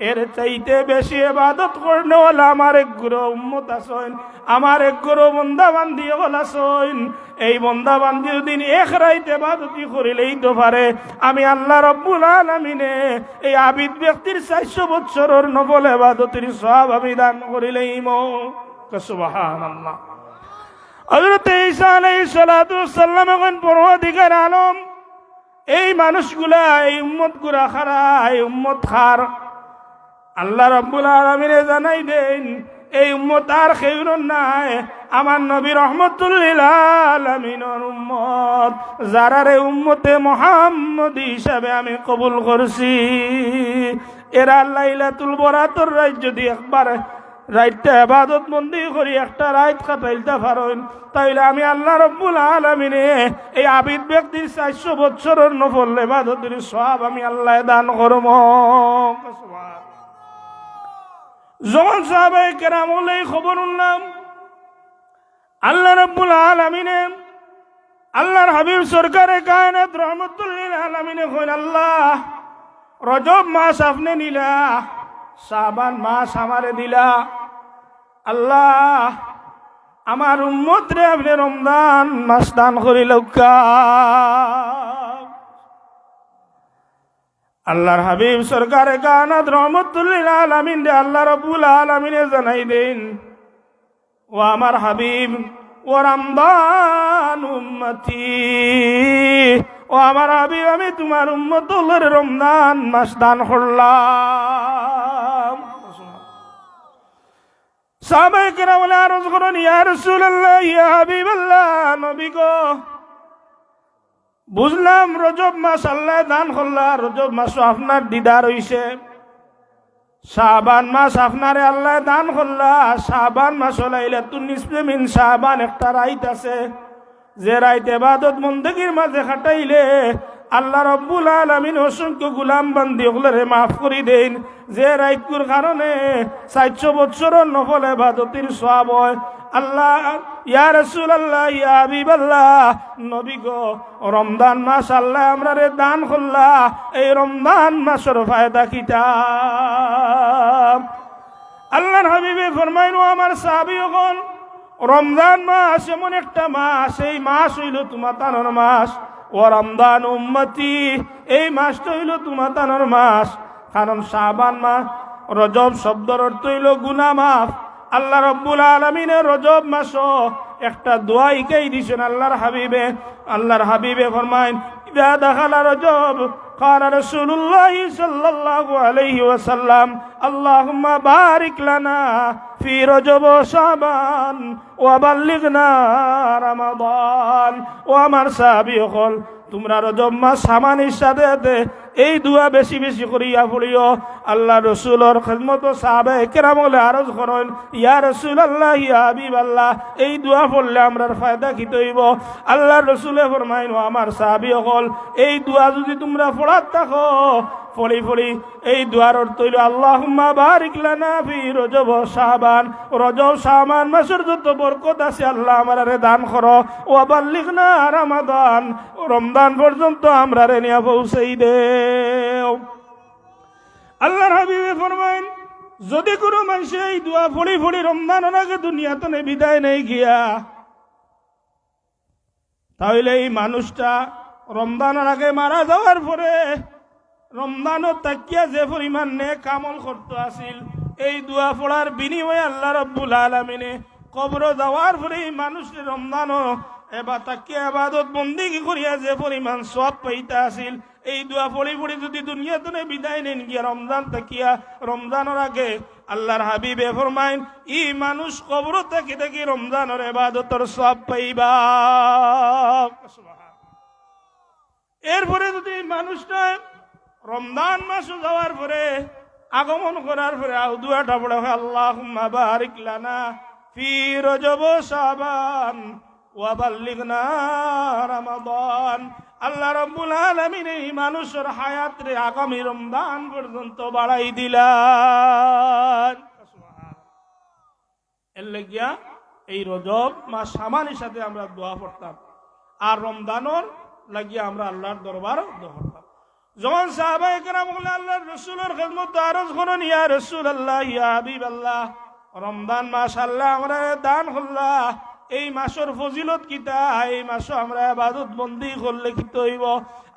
এর চাইতে বেশি ইবাদত করনে ওলা আমার এক গুরু উম্মত আছেন, আমার এক গুরু বন্দা বান্দি আছেন। এই বন্দা বান্দি দিন এক রাইতে ইবাদতি করিলেই তো পারে আমি আল্লাহ রাব্বুল আলামিনে এই আবিদ ব্যক্তির 400 বছরের নফল ইবাদতের সওয়াব আমি দান করিলেইম। সুবহানাল্লাহ। হযরত ঈসা আলাইহিস সালাতু ওয়াস সালাম এখন পরওয়ারদিগার আলম, এই মানুষগুলা এই উম্মত গুলা খারা, এই উম্মত খার আল্লাহ রাব্বুল আলামিনে জানাই দেন এই উম্মত আর খেউর নাই, আমার নবী রহমতুল লিল আলামিনের উম্মত, যারারে উম্মতে মুহাম্মদী হিসাবে আমি কবুল করছি। এরা লাইলাতুল বরাতের রাত যদি একবার রাইতে ইবাদত বন্দি করি একটা রাত কাটাইতে পারেন, তাইলে আমি আল্লাহ রাব্বুল আলামিনে এই আবিদ ব্যক্তির 400 বছরের নফল ইবাদতের সওয়াব আমি আল্লাহ দান করব। যখন সাহাবায়ে কেরাম এই খবর শুনলাম, আল্লাহ রাব্বুল আলামিনে আল্লাহর হাবিব সরকারে কায়নাত রহমাতুল লিল আলামিনে কইন, আল্লাহ রজব মাস আপনি নিলা, শাবান মাস আমারে দিলা, আল্লাহ আমার উম্মত রে আপনি রমজান মাস দান করিলকা। আল্লাহর হাবিব সরকারে কায়নাত রহমাতুল লিল আলামিন রে আল্লাহ রাব্বুল আলামিনে জানাই দেন, ও আমার হাবিব, ও রমজান উম্মতি, ও আমার হাবিব, আমি তোমার উম্মতের রমজান মাস দান করলাম। সাহাবায়ে কেরাম আরজ করেন, ইয়া রাসূলুল্লাহ, ইয়া হাবিবাল্লাহ, নবী গো, বুঝলাম রজব মাস আল্লাহ দান করলা, রজব মাস আপনার দিদার হইছে, শাবান মাস আপনারে আল্লাহ দান করলা, শাবান মাস লাইলাতুন নিসফে মিন শাবান একটা রাত আছে, যে রাত ইবাদত বন্দেগীর মাঝে কাটাইলে আল্লাহ রাব্বুল আলামিন অসংখ্য গোলাম বান্দি ওগুলোরে মাফ করে দেন, যে রাতগুর কারণে 400 বছরের নফল ইবাদতের সওয়াব হয়। আল্লাহ, ইয়া রাসূলুল্লাহ, ইয়া হাবিবাল্লাহ, নবী গো, রমজান মাস আল্লাহ আমরারে দান করলা, এই রমজান মাসের ফায়দা কিতা? আল্লাহর হাবিবে ফরমাইন, ও আমার সাহাবীগণ, রমজান মাস এমন একটা মাস, এই মাস হইল তোমাতানোর মাস। ও রমজান উম্মতি, এই মাসটা হইল তোমাতানোর মাস, কারণ শাবান মাস, রজব শব্দের অর্থ হইল গুনাহ মাফ। আল্লাহ রাব্বুল আলামিনের রজব মাসও একটা দোয়া ইকাই দিছেন আল্লাহর হাবিবে। আল্লাহর হাবিবে ফরমাইন, ইদা দাখালা রজব قال رسول الله صلى الله عليه وسلم اللهم بارك لنا في رجب وشعبان وبلغنا رمضان। ও আমার সাহাবীগণ, তোমরা রজব মাস সামানের সাথে এই দোয়া বেশি বেশি করিয়া পড়িও। আল্লাহ রসুলের খিদমত সাহাবায়ে কেরাম আরজ করেন, ইয়া রাসূলুল্লাহ, ইয়া হাবিবাল্লাহ, এই দোয়া পড়লে আমরার ফায়দা কি হইব? আল্লাহ রসুলে ফরমাইন, ও আমার সাহাবীগণ, এই দোয়া যদি তোমরা পড়াত থাকো, পড়ি পড়ি এই দোয়ার অর্থ হইল, আল্লাহুম্মা বারিক লানা ফি রজব শাবান, রজব শাবান মাসের যত বরকত আছে আল্লাহ আমারে দান করো, ওয়া বাল্লিগনা রমাদান, রমজান পর্যন্ত আমরারে নিয়ে পৌঁছাই দেও। আল্লাহর হাবিবে ফরমাইন, যদি কোনো মানুষ এই দোয়া পড়ি পড়ি রমজানের আগে দুনিয়াতে বিদায় নেই গিয়া, তাহলে এই মানুষটা রমজানের আগে মারা যাওয়ার পরে রমজানও তাকিয়া যে পরিমাণ নেক আমল করতে আসিল, এই দোয়া পড়ার বিনিময়ে আল্লাহ রাব্বুল আলামিনে কবর যাওয়ার পরে এই মানুষের রমজানও এবার তাকিয়া ইবাদত বন্দেগী করিয়া যে পরিমাণ সওয়াব পাইতা আসিল, এই দোয়া পড়ি পড়ি যদি দুনিয়াতে বিদায় নেন গিয়া রমজান তাকিয়া রমজানের আগে, আল্লাহর হাবিবে ফরমাইন, ই মানুষ কবর থাকি থাকি রমজানের ইবাদতের সওয়াব পাইবা। এরপরে যদি মানুষটা রমজান মাস যাওয়ার পরে আগমন করার পরে দুয়াটা পড়া হয় আল্লাহুম্মা বারিক লানা ফি রজব শাবান ওয়া বাল্লিগনা রমাদান। আল্লাহ রাব্বুল আলামিন এই মানুষের হায়াত রে আগামী রমজান পর্যন্ত বাড়াই দিলেন। এর লাগিয়া এই রজব মাস সামানের সাথে আমরা দোয়া পড়তাম, আর রমজানের লাগিয়া আমরা আল্লাহর দরবার দোয়া পড়তাম। যখন সাহাবায়ে কেরাম আল্লাহর রাসূলের খিদমত আরজ করেন, ইয়া রাসূলুল্লাহ ইয়া হাবিবাল্লাহ, রমজান মাস আল্লাহ আমরা দান করলা, এই মাসের ফজিলত কিতা, এই মাসে আমরা ইবাদত বন্দি করলে কি হইব?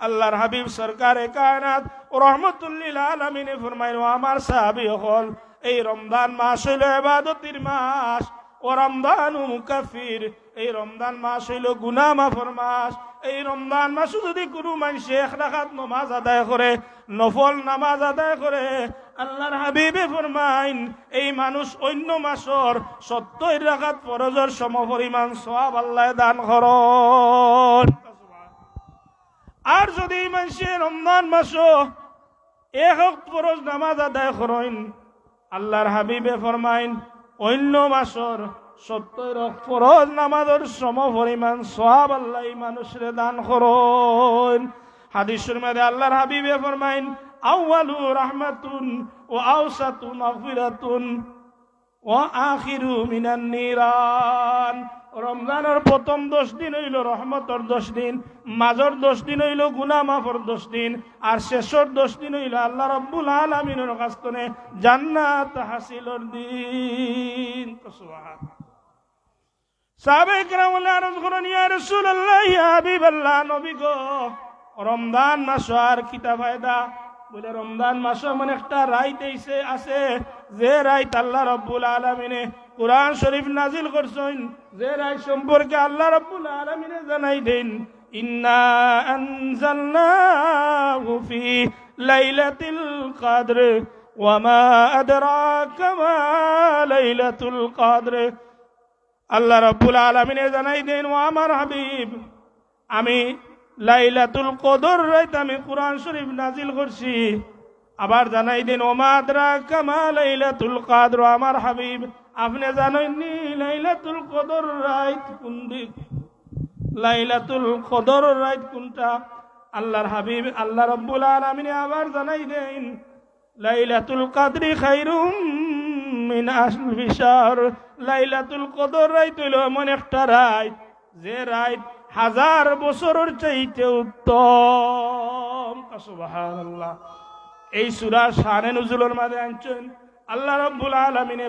আল্লাহর হাবিব সরকারে কায়নাত রাহমাতুল লিল আলামিন ফরমাইল, আমার সাহাবী হল এই রমজান মাস হইল ইবাদতের মাস, ও রমজানু মুকাফির, এই রমজান মাস হইল গুনাহ মাফের মাস। এই রমজান মাসে যদি কোনো মানুষ এক রাকাত নামাজ আদায় করে, নফল নামাজ আদায় করে, আল্লাহর হাবিবে ফরমাইন এই মানুষ অন্য মাসের 70 রাকাত ফরজের সমপরিমাণ সওয়াব আল্লাহ দান করেন। আর যদি মানুষ রমজান মাসে এক ওয়াক্ত ফরজ নামাজ আদায় করেন, আল্লাহর হাবিবে ফরমাইন অন্য মাসের 70 ওয়াক্ত ফরজ নামাজের সমপরিমাণ সওয়াব আল্লাহ এই মানুষের দান করেন। হাদিসের মধ্যে আল্লাহর হাবিবে ফরমাইন আউয়ালু রাহমাতুন ওয়া আওসাতু মাগফিরাতুন ওয়া আখিরু মিনান নিরান। রমজানের প্রথম 10 দিন হইল রহমতের 10 দিন, মাঝের 10 দিন হইল গুনাহ মাফের 10 দিন, আর শেষের 10 দিন হইল আল্লাহ রাব্বুল আলামিনের কাছ থেকে জান্নাত হাসিলের দিন। সুবহানাল্লাহ। সাহাবায়ে কেরাম আরজ করেন, ইয়া রাসূলুল্লাহ ইয়া হাবিবাল্লাহ, নবী গো রমজান মাস আর কিতা ফায়দা? বলে রমজান মাস মানে একটা রাইত আছে, যে রাইত আল্লাহ রাব্বুল আলামিনে কুরআন শরীফ নাজিল করছেন, যে রাইত সম্পর্কে আল্লাহ রাব্বুল আলামিনে জানাই দেন, ইন্না আনজালনাহু ফি লাইলাতিল কদর ওয়া মা আদরাকা মা লাইলাতুল কদর। আল্লাহ রাব্বুল আলামিনে জানাই দেন, ও আমার হাবিব, আমি লাইলাতুল কদর রাইত আমি কুরআন শরীফ নাজিল করছি। আবার জানাই দেন, ওমা আদরাকা মা লাইলাতুল কদর, আমার হাবিব আপনি জানেননি লাইলাতুল কদর রাইত কোন দিক, লাইলাতুল কদর রাইত কোনটা? আল্লাহর হাবিব আল্লাহ রাব্বুল আলামিন আবার জানাই দেন, লাইলাতুল কদরি খায়রুম মিন আলফি শাহর। লাইলাতুল কদর রাইত হইল এমন একটা রাইত, যে রাইত 1000 বছরের চাইতে উত্তম। সুবহানাল্লাহ। এই সূরা শানে নুজুলের মাঝে আনছেন আল্লাহ রাব্বুল আলামিনে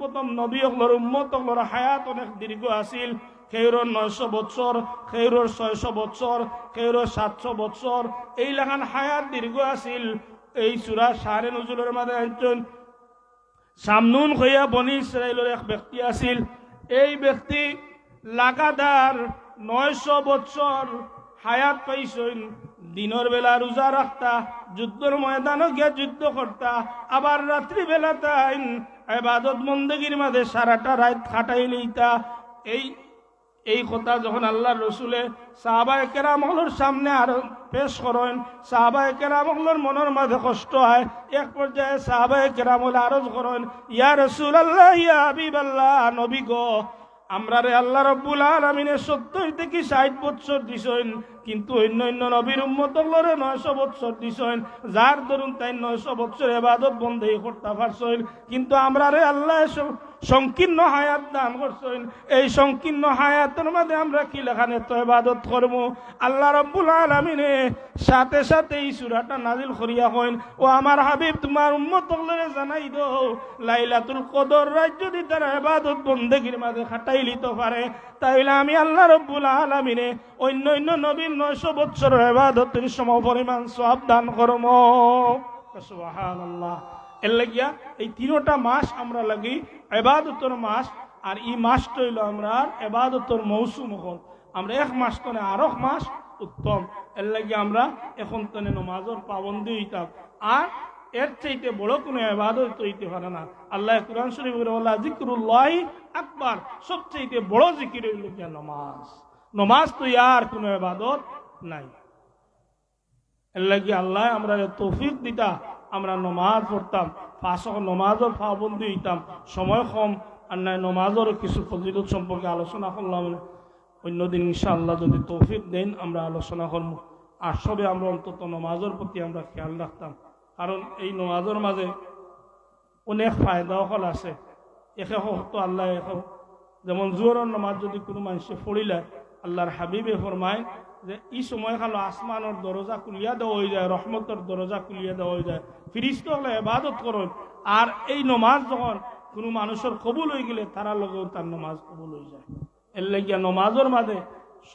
প্রথম নবী হলর উম্মত হলর হায়াত অনেক দীর্ঘ আছিল। কেউর 900 বছর, কেউর 600 বছর, কেউর 700 বছর, এই লাগান হায়াত দীর্ঘ আছিল। এই সূরা শানে নুজুলের মাঝে আনছেন সামনুন হইয়া বনি ইসরাইলের এক ব্যক্তি আছিল। এই ব্যক্তি লাগাতার 900 বছর হায়াত পাইছেন। দিনের বেলা রোজা রাখতা, যুদ্ধের ময়দানে গিয়া যুদ্ধ করতা, আবার রাত্রি বেলা তাই ইবাদত বন্দেগীর মাঝে সারাটা রাত খাটাই লইতা। এই কথা যখন আল্লাহর রসুলে সাহাবায়ে কেরামগুলোর সামনে আর পেশ করেন, সাহাবায়ে কেরামগুলোর মনের মাঝে কষ্ট হয়। এক পর্যায়ে সাহাবায়ে কেরামগুলো আরজ করেন, ইয়া রাসূলুল্লাহ ইয়া হাবিবাল্লাহ, নবী গো আমরা রে আল্লাহ রাব্বুল আলামিনে 70 থেকে 60 বছর দিছেন, কিন্তু অন্য নবীর উম্মতগুলোরে 900 বছর দিছেন, যার দরুন তাই 900 বছর ইবাদত বন্দেগী করতে পারছেন। কিন্তু আমরা রে আল্লাহ সংকীর্ণ হায়াত দান করছেন, এই সংকীর্ণ হায়াতের মধ্যে আমরা কি লেখানে তো ইবাদত করবো? আল্লাহ রাব্বুল আলামিনে সাথে সাথে এই সূরাটা নাজিল করিয়া কইন, ও আমার হাবিব তোমার উম্মতগুলোরে জানাই দাও, লাইলাতুল কদর রাত যদি তারা ইবাদত বন্দেগীর মাঝে খাটাই লিতে পারে, তাইলে আমি আল্লাহ রাব্বুল আলামিনে অন্য নবীর 900 বছরের ইবাদতের সমপরিমাণ সওয়াব দান করব। সুবহানাল্লাহ। এর লাগিয়া এই 3টা মাস আমরা লাগি ইবাদতের মাস, আর এই মাসটা হইল আমরা ইবাদতের মৌসুম। হল আমরা এক মাস তনে আরো মাস উত্তম। এর লাগিয়া আমরা এখন তনে নামাজের পাবন্দি হইতাম, আর এর চাইতে বড় কোনো ইবাদত হইতে পারে না। আল্লাহ কুরআন শরীফে বলে, যিকরুল্লাহি আকবার, সবচেয়ে বড় জিকির হইল নামাজ। নামাজ তো আর কোনো ইবাদত নাই। এর লাগি আল্লাহ আমরা তৌফিক দিতা আমরা নমাজ পড়তাম, 5 ওয়াক্ত নমাজের পাবন্দি হইতাম, সময় কম আর নাই নমাজের কিছু ফজিলত সম্পর্কে আলোচনা করলাম। অন্যদিন ইনশাআল্লাহ যদি তৌফিক দেন আমরা আলোচনা করব। আর সবে আমরা অন্তত নমাজের প্রতি আমরা খেয়াল রাখতাম, কারণ এই নমাজের মাঝে অনেক ফায়দা হল আছে। একে হতো আল্লাহ যেমন জোহরের নমাজ যদি কোনো মানুষে পড়িলে আল্লাহর হাবিবে ফরমায় যে এই সময় খালো আসমানের দরজা খুলিয়া দেওয়া হয়ে যায়, রহমতের দরজা খুলিয়া দেওয়া হয়ে যায়, ফিরিস্ত হলে ইবাদত করেন। আর এই নমাজ যখন কোনো মানুষের কবুল হয়ে গেলে তারা লগেও তার নমাজ কবুল হয়ে যায়। এর লাগিয়া নমাজের মাঝে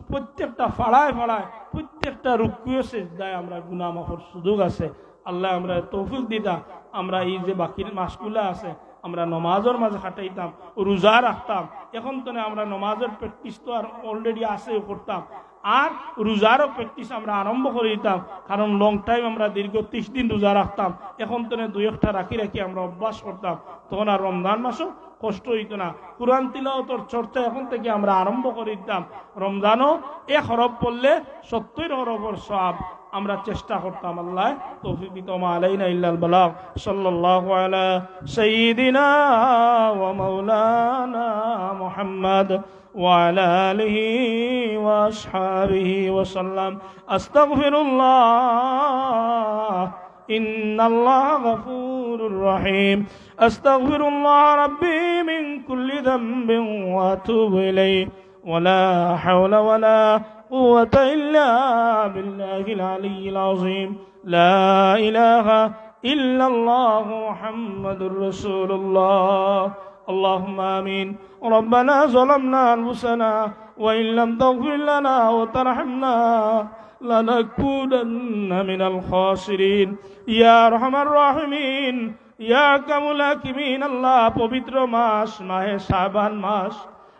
প্রত্যেকটা ফাড়ায় ফাড়ায় প্রত্যেকটা রুকুয়ে সেজদায় আমরা গুনাহ মাফের সুযোগ আছে। আল্লাহ আমরা তৌফিক দিতা আমরা এই যে বাকি মাসগুলা আছে আমরা নমাজের মাঝে খাটাইতাম, রোজা রাখতাম। এখন তো আমরা নমাজের প্র্যাকটিস তো আর অলরেডি আছে করতাম, আর রোজারও প্র্যাকটিস আমরা আরম্ভ করে দিতাম, কারণ লং টাইম আমরা দীর্ঘ 30 দিন রোজা রাখতাম। এখন তো 2-1টা রাখি রাখি আমরা অভ্যাস করতাম, তখন আর রমজান মাসও কষ্ট হইতো না। কুরআন তিলাওয়াতের চর্চা এখন থেকে আমরা আরম্ভ করে দিতাম। রমজানও 1 হরফ পড়লে 70 হরফের সওয়াব আমরা চেষ্টা করতাম। আল্লাহ তৌফিক দিত। মা আলাইনা ইল্লাল বালাগ। সাল্লাল্লাহু আলা সাইয়্যিদিনা ওয়া মাওলানা মুহাম্মদ ওয়া আলা আলিহি ওয়া আসহাবিহি ওয়া সাল্লাম। আস্তাগফিরুল্লাহ ইন্নাল্লাহা গফুরুর রহিম। আস্তাগফিরুল্লাহ রাব্বি মিন কুল্লি যামবিন ওয়া আতুবু ইলাইহি ওয়া লা হাওলা ওয়া লা قوة إلا بالله العلي العظيم. لا إله إلا الله محمد رسول الله. اللهم آمين. ربنا ظلمنا أنفسنا وإن لم تغفر لنا وترحمنا لنكونن من الخاسرين. يا أرحم الراحمين يا أرحم الراحمين. আল্লাহ পবিত্র মাস মাহে শাবান মাস,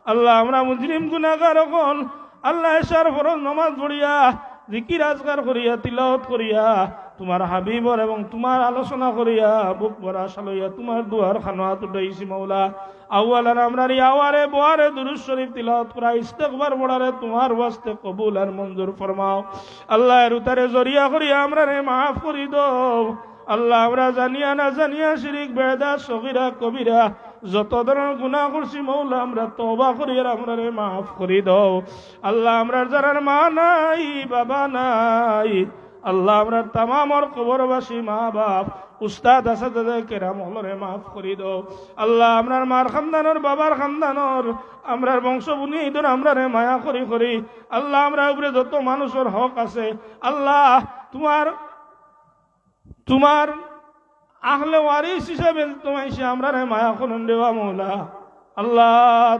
আল্লাহ আমরা মুজরিম গুনাহগার হন, আল্লাহ এশার ফরজ নামাজ পড়িয়া জিকির আজকার করিয়া তিলাওয়াত করিয়া তোমার হাবিবর এবং তোমার আলোচনা করিয়া বুক ভরা সালইয়া তোমার দুয়ার খানাত উঠাইছি মাওলা। আউয়ালার আমরার আওয়ারে বোয়ারে দুরূদ শরীফ তিলাওয়াত করা ইস্তেগফার পড়ারে তোমার ওয়াস্তে কবুল আর মঞ্জুর ফরমাও। আল্লাহ এর উতারে জরিয়া করিয়া আমরারে মাফ করি দাও। আল্লাহ আমরা জানিয়া না জানিয়া শিরিক বেদা সগীরা কবিরা যত ধরনের গুনাহ করছি মৌলা আমরা তওবা করি আর আমরারে মাফ করে দাও। আল্লাহ আমরা যারা মা নাই বাবা নাই, আল্লাহ আমরা তামামর কবরবাসী মা বাপ উস্তাদ আসাদাদের কেরাম হলরে মাফ করে দাও। আল্লাহ আমরার মার খানদানর বাবার খানদানর আমরার বংশ বুনি ইদর আমরারে মায়া করি করি আল্লাহ আমরা উপরে যত মানুষের হক আছে আল্লাহ তোমার আহলে ওয়ারিস হিসাবে তোমায় সে আমরা মায়া করুন দেওয়া মৌলা। আল্লাহ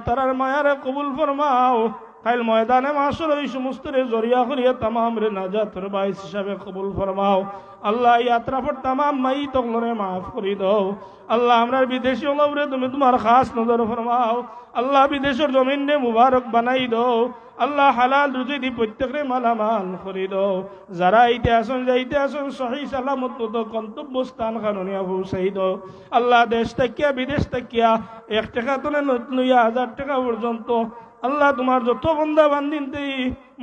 তারার মায়ারে কবুল ফরমাও। কাল ময়দানে মাসর ওই সমস্ত রে জরিয়া করিয়া তামাম রে নাজাতের বাইস হিসাবে কবুল ফরমাও। আল্লাহ ইয়াত্রা পর তামাম মাই তকলরে মাফ করে দাও। আল্লাহ আমরা বিদেশি হলরে তুমি তোমার খাস নজর ফরমাও। আল্লাহ বিদেশের জমিন রে মুবারক বানাই দাও। আল্লাহ হালাল রুজি দি প্রত্যেকরে মালামাল করে দাও। যারা এইতে আসন যাইতে আসন সহি সালামত মতো গন্তব্যস্থান কারণিয়া পৌঁছাই দাও। আল্লাহ দেশ থাকিয়া বিদেশ থাকিয়া 1 টাকা তো লইয়া 1000 টাকা পর্যন্ত আল্লাহ তোমার যত বন্দা বান্দিনতে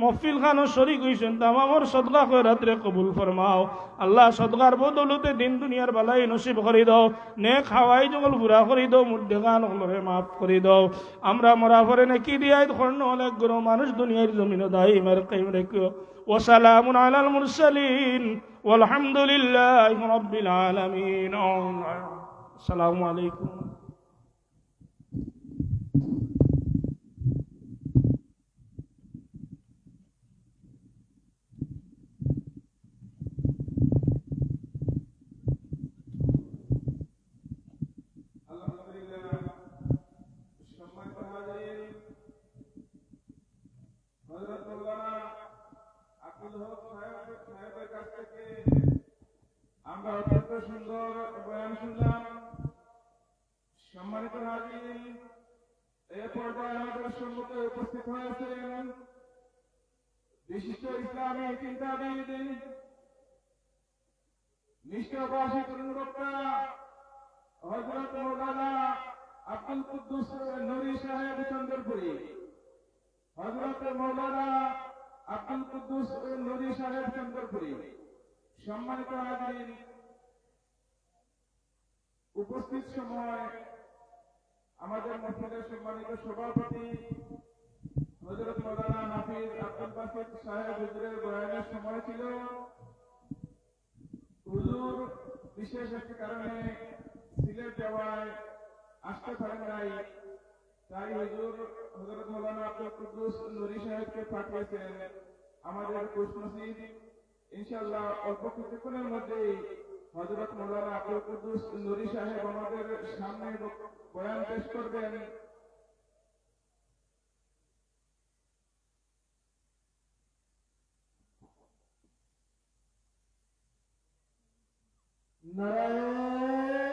মহফিল খানো শরীক হইছেন তামামর সদকা খয়রাতরে কবুল ফরমাও। আল্লাহ সদকার বদৌলতে দিন দুনিয়ার বালাই নসিব করে দাও। নেক হাওয়াই জঙ্গল পুরা করে দাও। মুর্দেগান হলরে মাফ করে দাও। আমরা মরা পরে নাকি দিয়াই খর্ণ অনেক গরো মানুষ দুনিয়ার জমিনে দাইমার কায়েম রেখো। ওয়া সালামুন আলাল মুরসালিন ওয়ালহামদুলিল্লাহি রাব্বিল আলামিন। আসসালামু আলাইকুম। আমরা অত্যন্ত সুন্দর বয়ান শুনলাম। সম্মানিত হাজির, এই পর্যায়ে আমাদের সম্মুখে উপস্থিত হয়েছেন বিশিষ্ট ইসলামী চিন্তাবিদ, নিষ্ঠবাসী তরুণ বক্তা হযরত মাওলানা আব্দুল কুদ্দুস নূরী সাহেব চন্দ্রপুরী। হযরত মাওলানা আব্দুল কুদ্দুস নূরী সাহেব চন্দ্রপুরী সম্মানিত হাজিরিন, উপস্থিত সময় আমাদের মসজিদের সম্মানিত সভাপতি হযরত মাওলানা হাফিজ আব্দুল বাসিত সাহেব হুজুরের বয়ানের সময় ছিল। হুজুর বিশেষ একটি কারণে সিলেট যাওয়ায় আসতে পারেন নাই, তাই হুজুর হযরত মাওলানা আব্দুল কুদ্দুস নুরী সাহেবকে পাঠিয়েছেন আমাদের খুশনসিব। ইনশাআল্লাহ অল্প কিছুক্ষণের মধ্যেই হযরত মাওলানা আব্দুল কুদ্দুস নুরী সাহেব আমাদের সামনে বয়ান পেশ করবেন। নারায়ে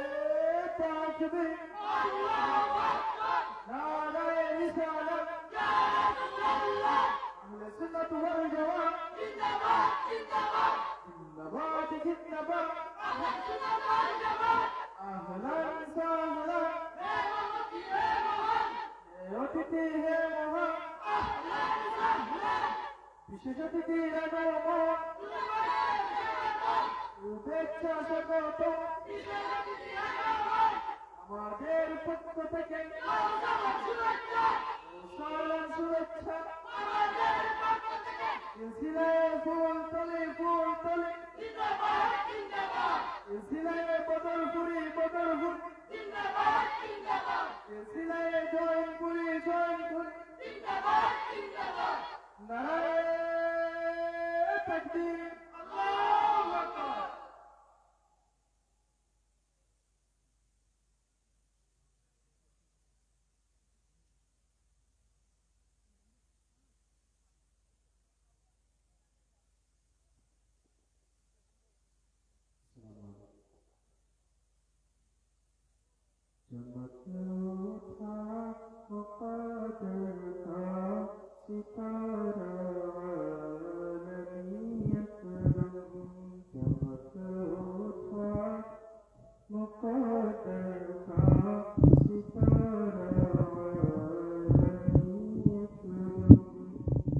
তাকবীর, আল্লাহু আকবার, নারায়ে রিসালাত, ইয়া রাসূলুল্লাহ, আহলে সুন্নাত ওয়াল জামাত, জিন্দাবাদ জিন্দাবাদ, জিন্দাবাদ জিন্দাবাদ, আহলে সুন্নাত ওয়াল জামাত, আহলান সাহলান, হে অতিথি হে মহান, হে অতিথি হে মহান, আহলান সাহলান, বিশেষ অতিথি হে মহান, শুভেচ্ছা স্বাগত আমাদের পক্ষ থেকে, সালাম শুভেচ্ছা আমাদের পক্ষ থেকে। সিলসিলায়ে ফুল তলে জিন্দাবাদ জিন্দাবাদ, সিলসিলায়ে বদরপুরি জিন্দাবাদ জিন্দাবাদ, সিলসিলায়ে জয়পুরি জিন্দাবাদ জিন্দাবাদ। নারায়ে তাকবীর, আল্লাহু আকবার। चमक उठा मुक़द्दर का सितारा नबी अकरम, चमक उठा मुक़द्दर का सितारा नबी अकरम,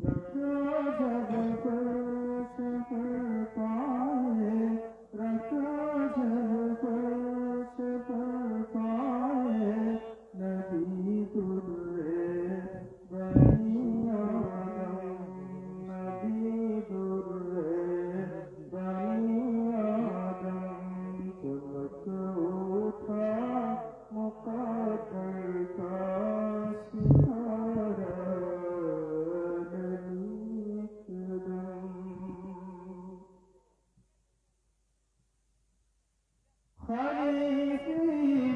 रखो जग पर सफर पाए, रखो जग पर सफर पाए, नबी दुर्रे बनी आदम, नबी दुर्रे बनी आदम, चमक उठा मुक़द्दर का सितारा नबी अकरम। खलीफी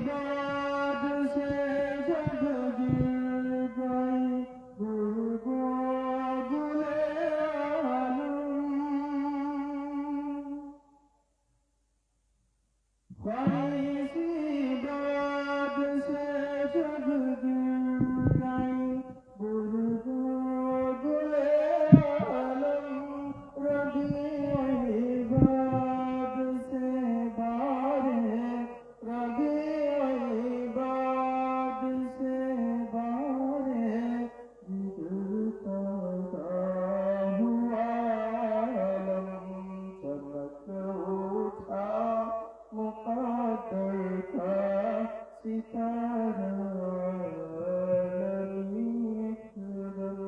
बाद से जब गिर गई गुलगो गुले आलम, खलीफी बाद से जब गिर गई गुलगो गुले आलम, रबीई बाद से बारे, रबीई बाद से बारे, जिगर ताज़ा हुआ आलम, चमक उठा मुक़द्दर का सितारा नबी अकरम,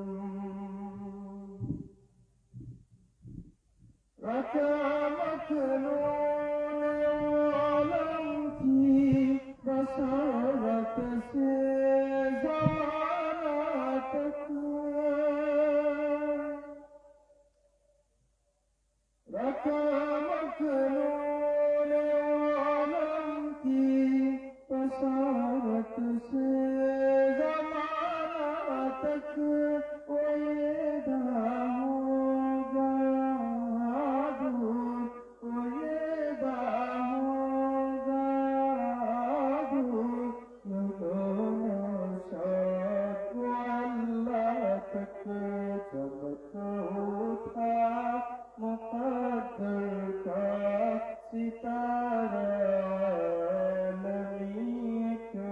रखा मखनून आलम की बसारत से ज़माना तक, रखा मखनून आलम की बसारत से ज़माना तक, वो ये होगा दूर, वो ये होगा दूर, यूं शाद वो अल्लाह तक, चमक उठा मुक़द्दर का सितारा नबी अकरम।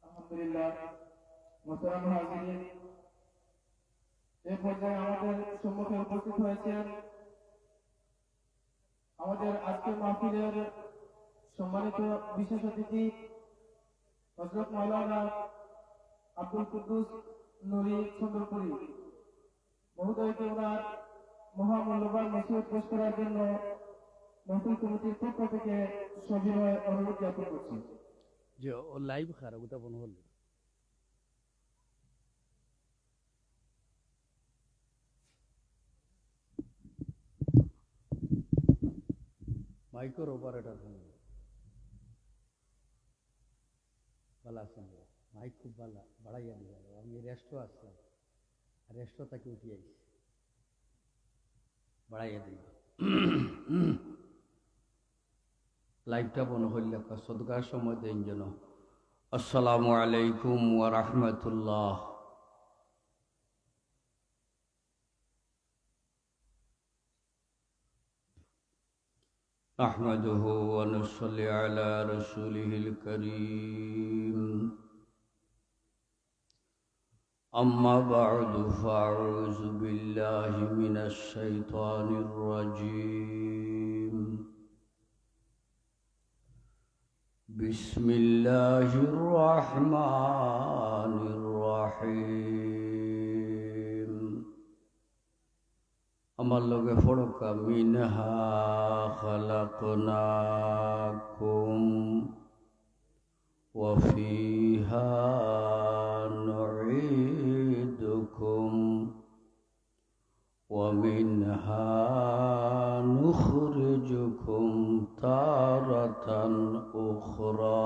আলহামদুলিল্লাহ, মোহতারাম হাজিরিন, এই পর্যায়ে আমাদের সম্মুখে উপস্থিত হয়েছেন আমাদের আজকের মাহফিলের সম্মানিত বিশেষ অতিথি হযরত মাওলানা আব্দুল কুদ্দুস নুরি চন্দ্রপুরী মহোদয়কে ওনার মহামূল্যবান নসিহত পেশ করার জন্য মাহফিল কমিটির পক্ষ থেকে সবিনয় অনুরোধ জ্ঞাপন করছি। যে ও লাইভ খারাপ ওটা বন্ধ হল মাইক্রো অপারেটর ভালো আছেন মাইক খুব ভালো বাড়াইয়া দিয়ে আমি রেস্টও আসলাম রেস্টও তাকে উঠিয়ে আইছি বাড়াইয়া দিই লাইভটা বন্ধ হইলে আপনার সদকার সময় দেন যেন। আসসালামু আলাইকুম ওয়া রাহমাতুল্লাহ। নাহমাদুহু ওয়া নুসাল্লি আলা রাসূলিহিল কারীম। আম্মা বা'দু ফাআউযু বিল্লাহি মিনাশ শাইতানির রাজীম। বিসমিল্লাহির রহমানির রহিম। আমার লগে ফড়কা মিনহা খালাকনাকুম ওয়া ফিহা নুঈদুকুম ওয়া মিনহা নুখরিজুকুম তারাতান উখরা।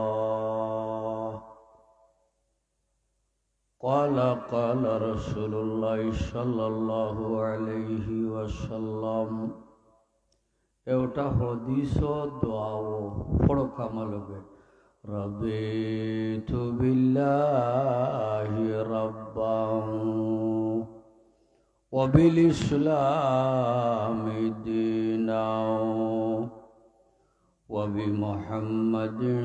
قال رسول الله صلى الله عليه وسلم एउटा हदीस दुआओ पढ़ो कामलोगे रदितु बिल्लाहि रब्बान व बिल इस्लामि दीना व बि मुहम्मदिन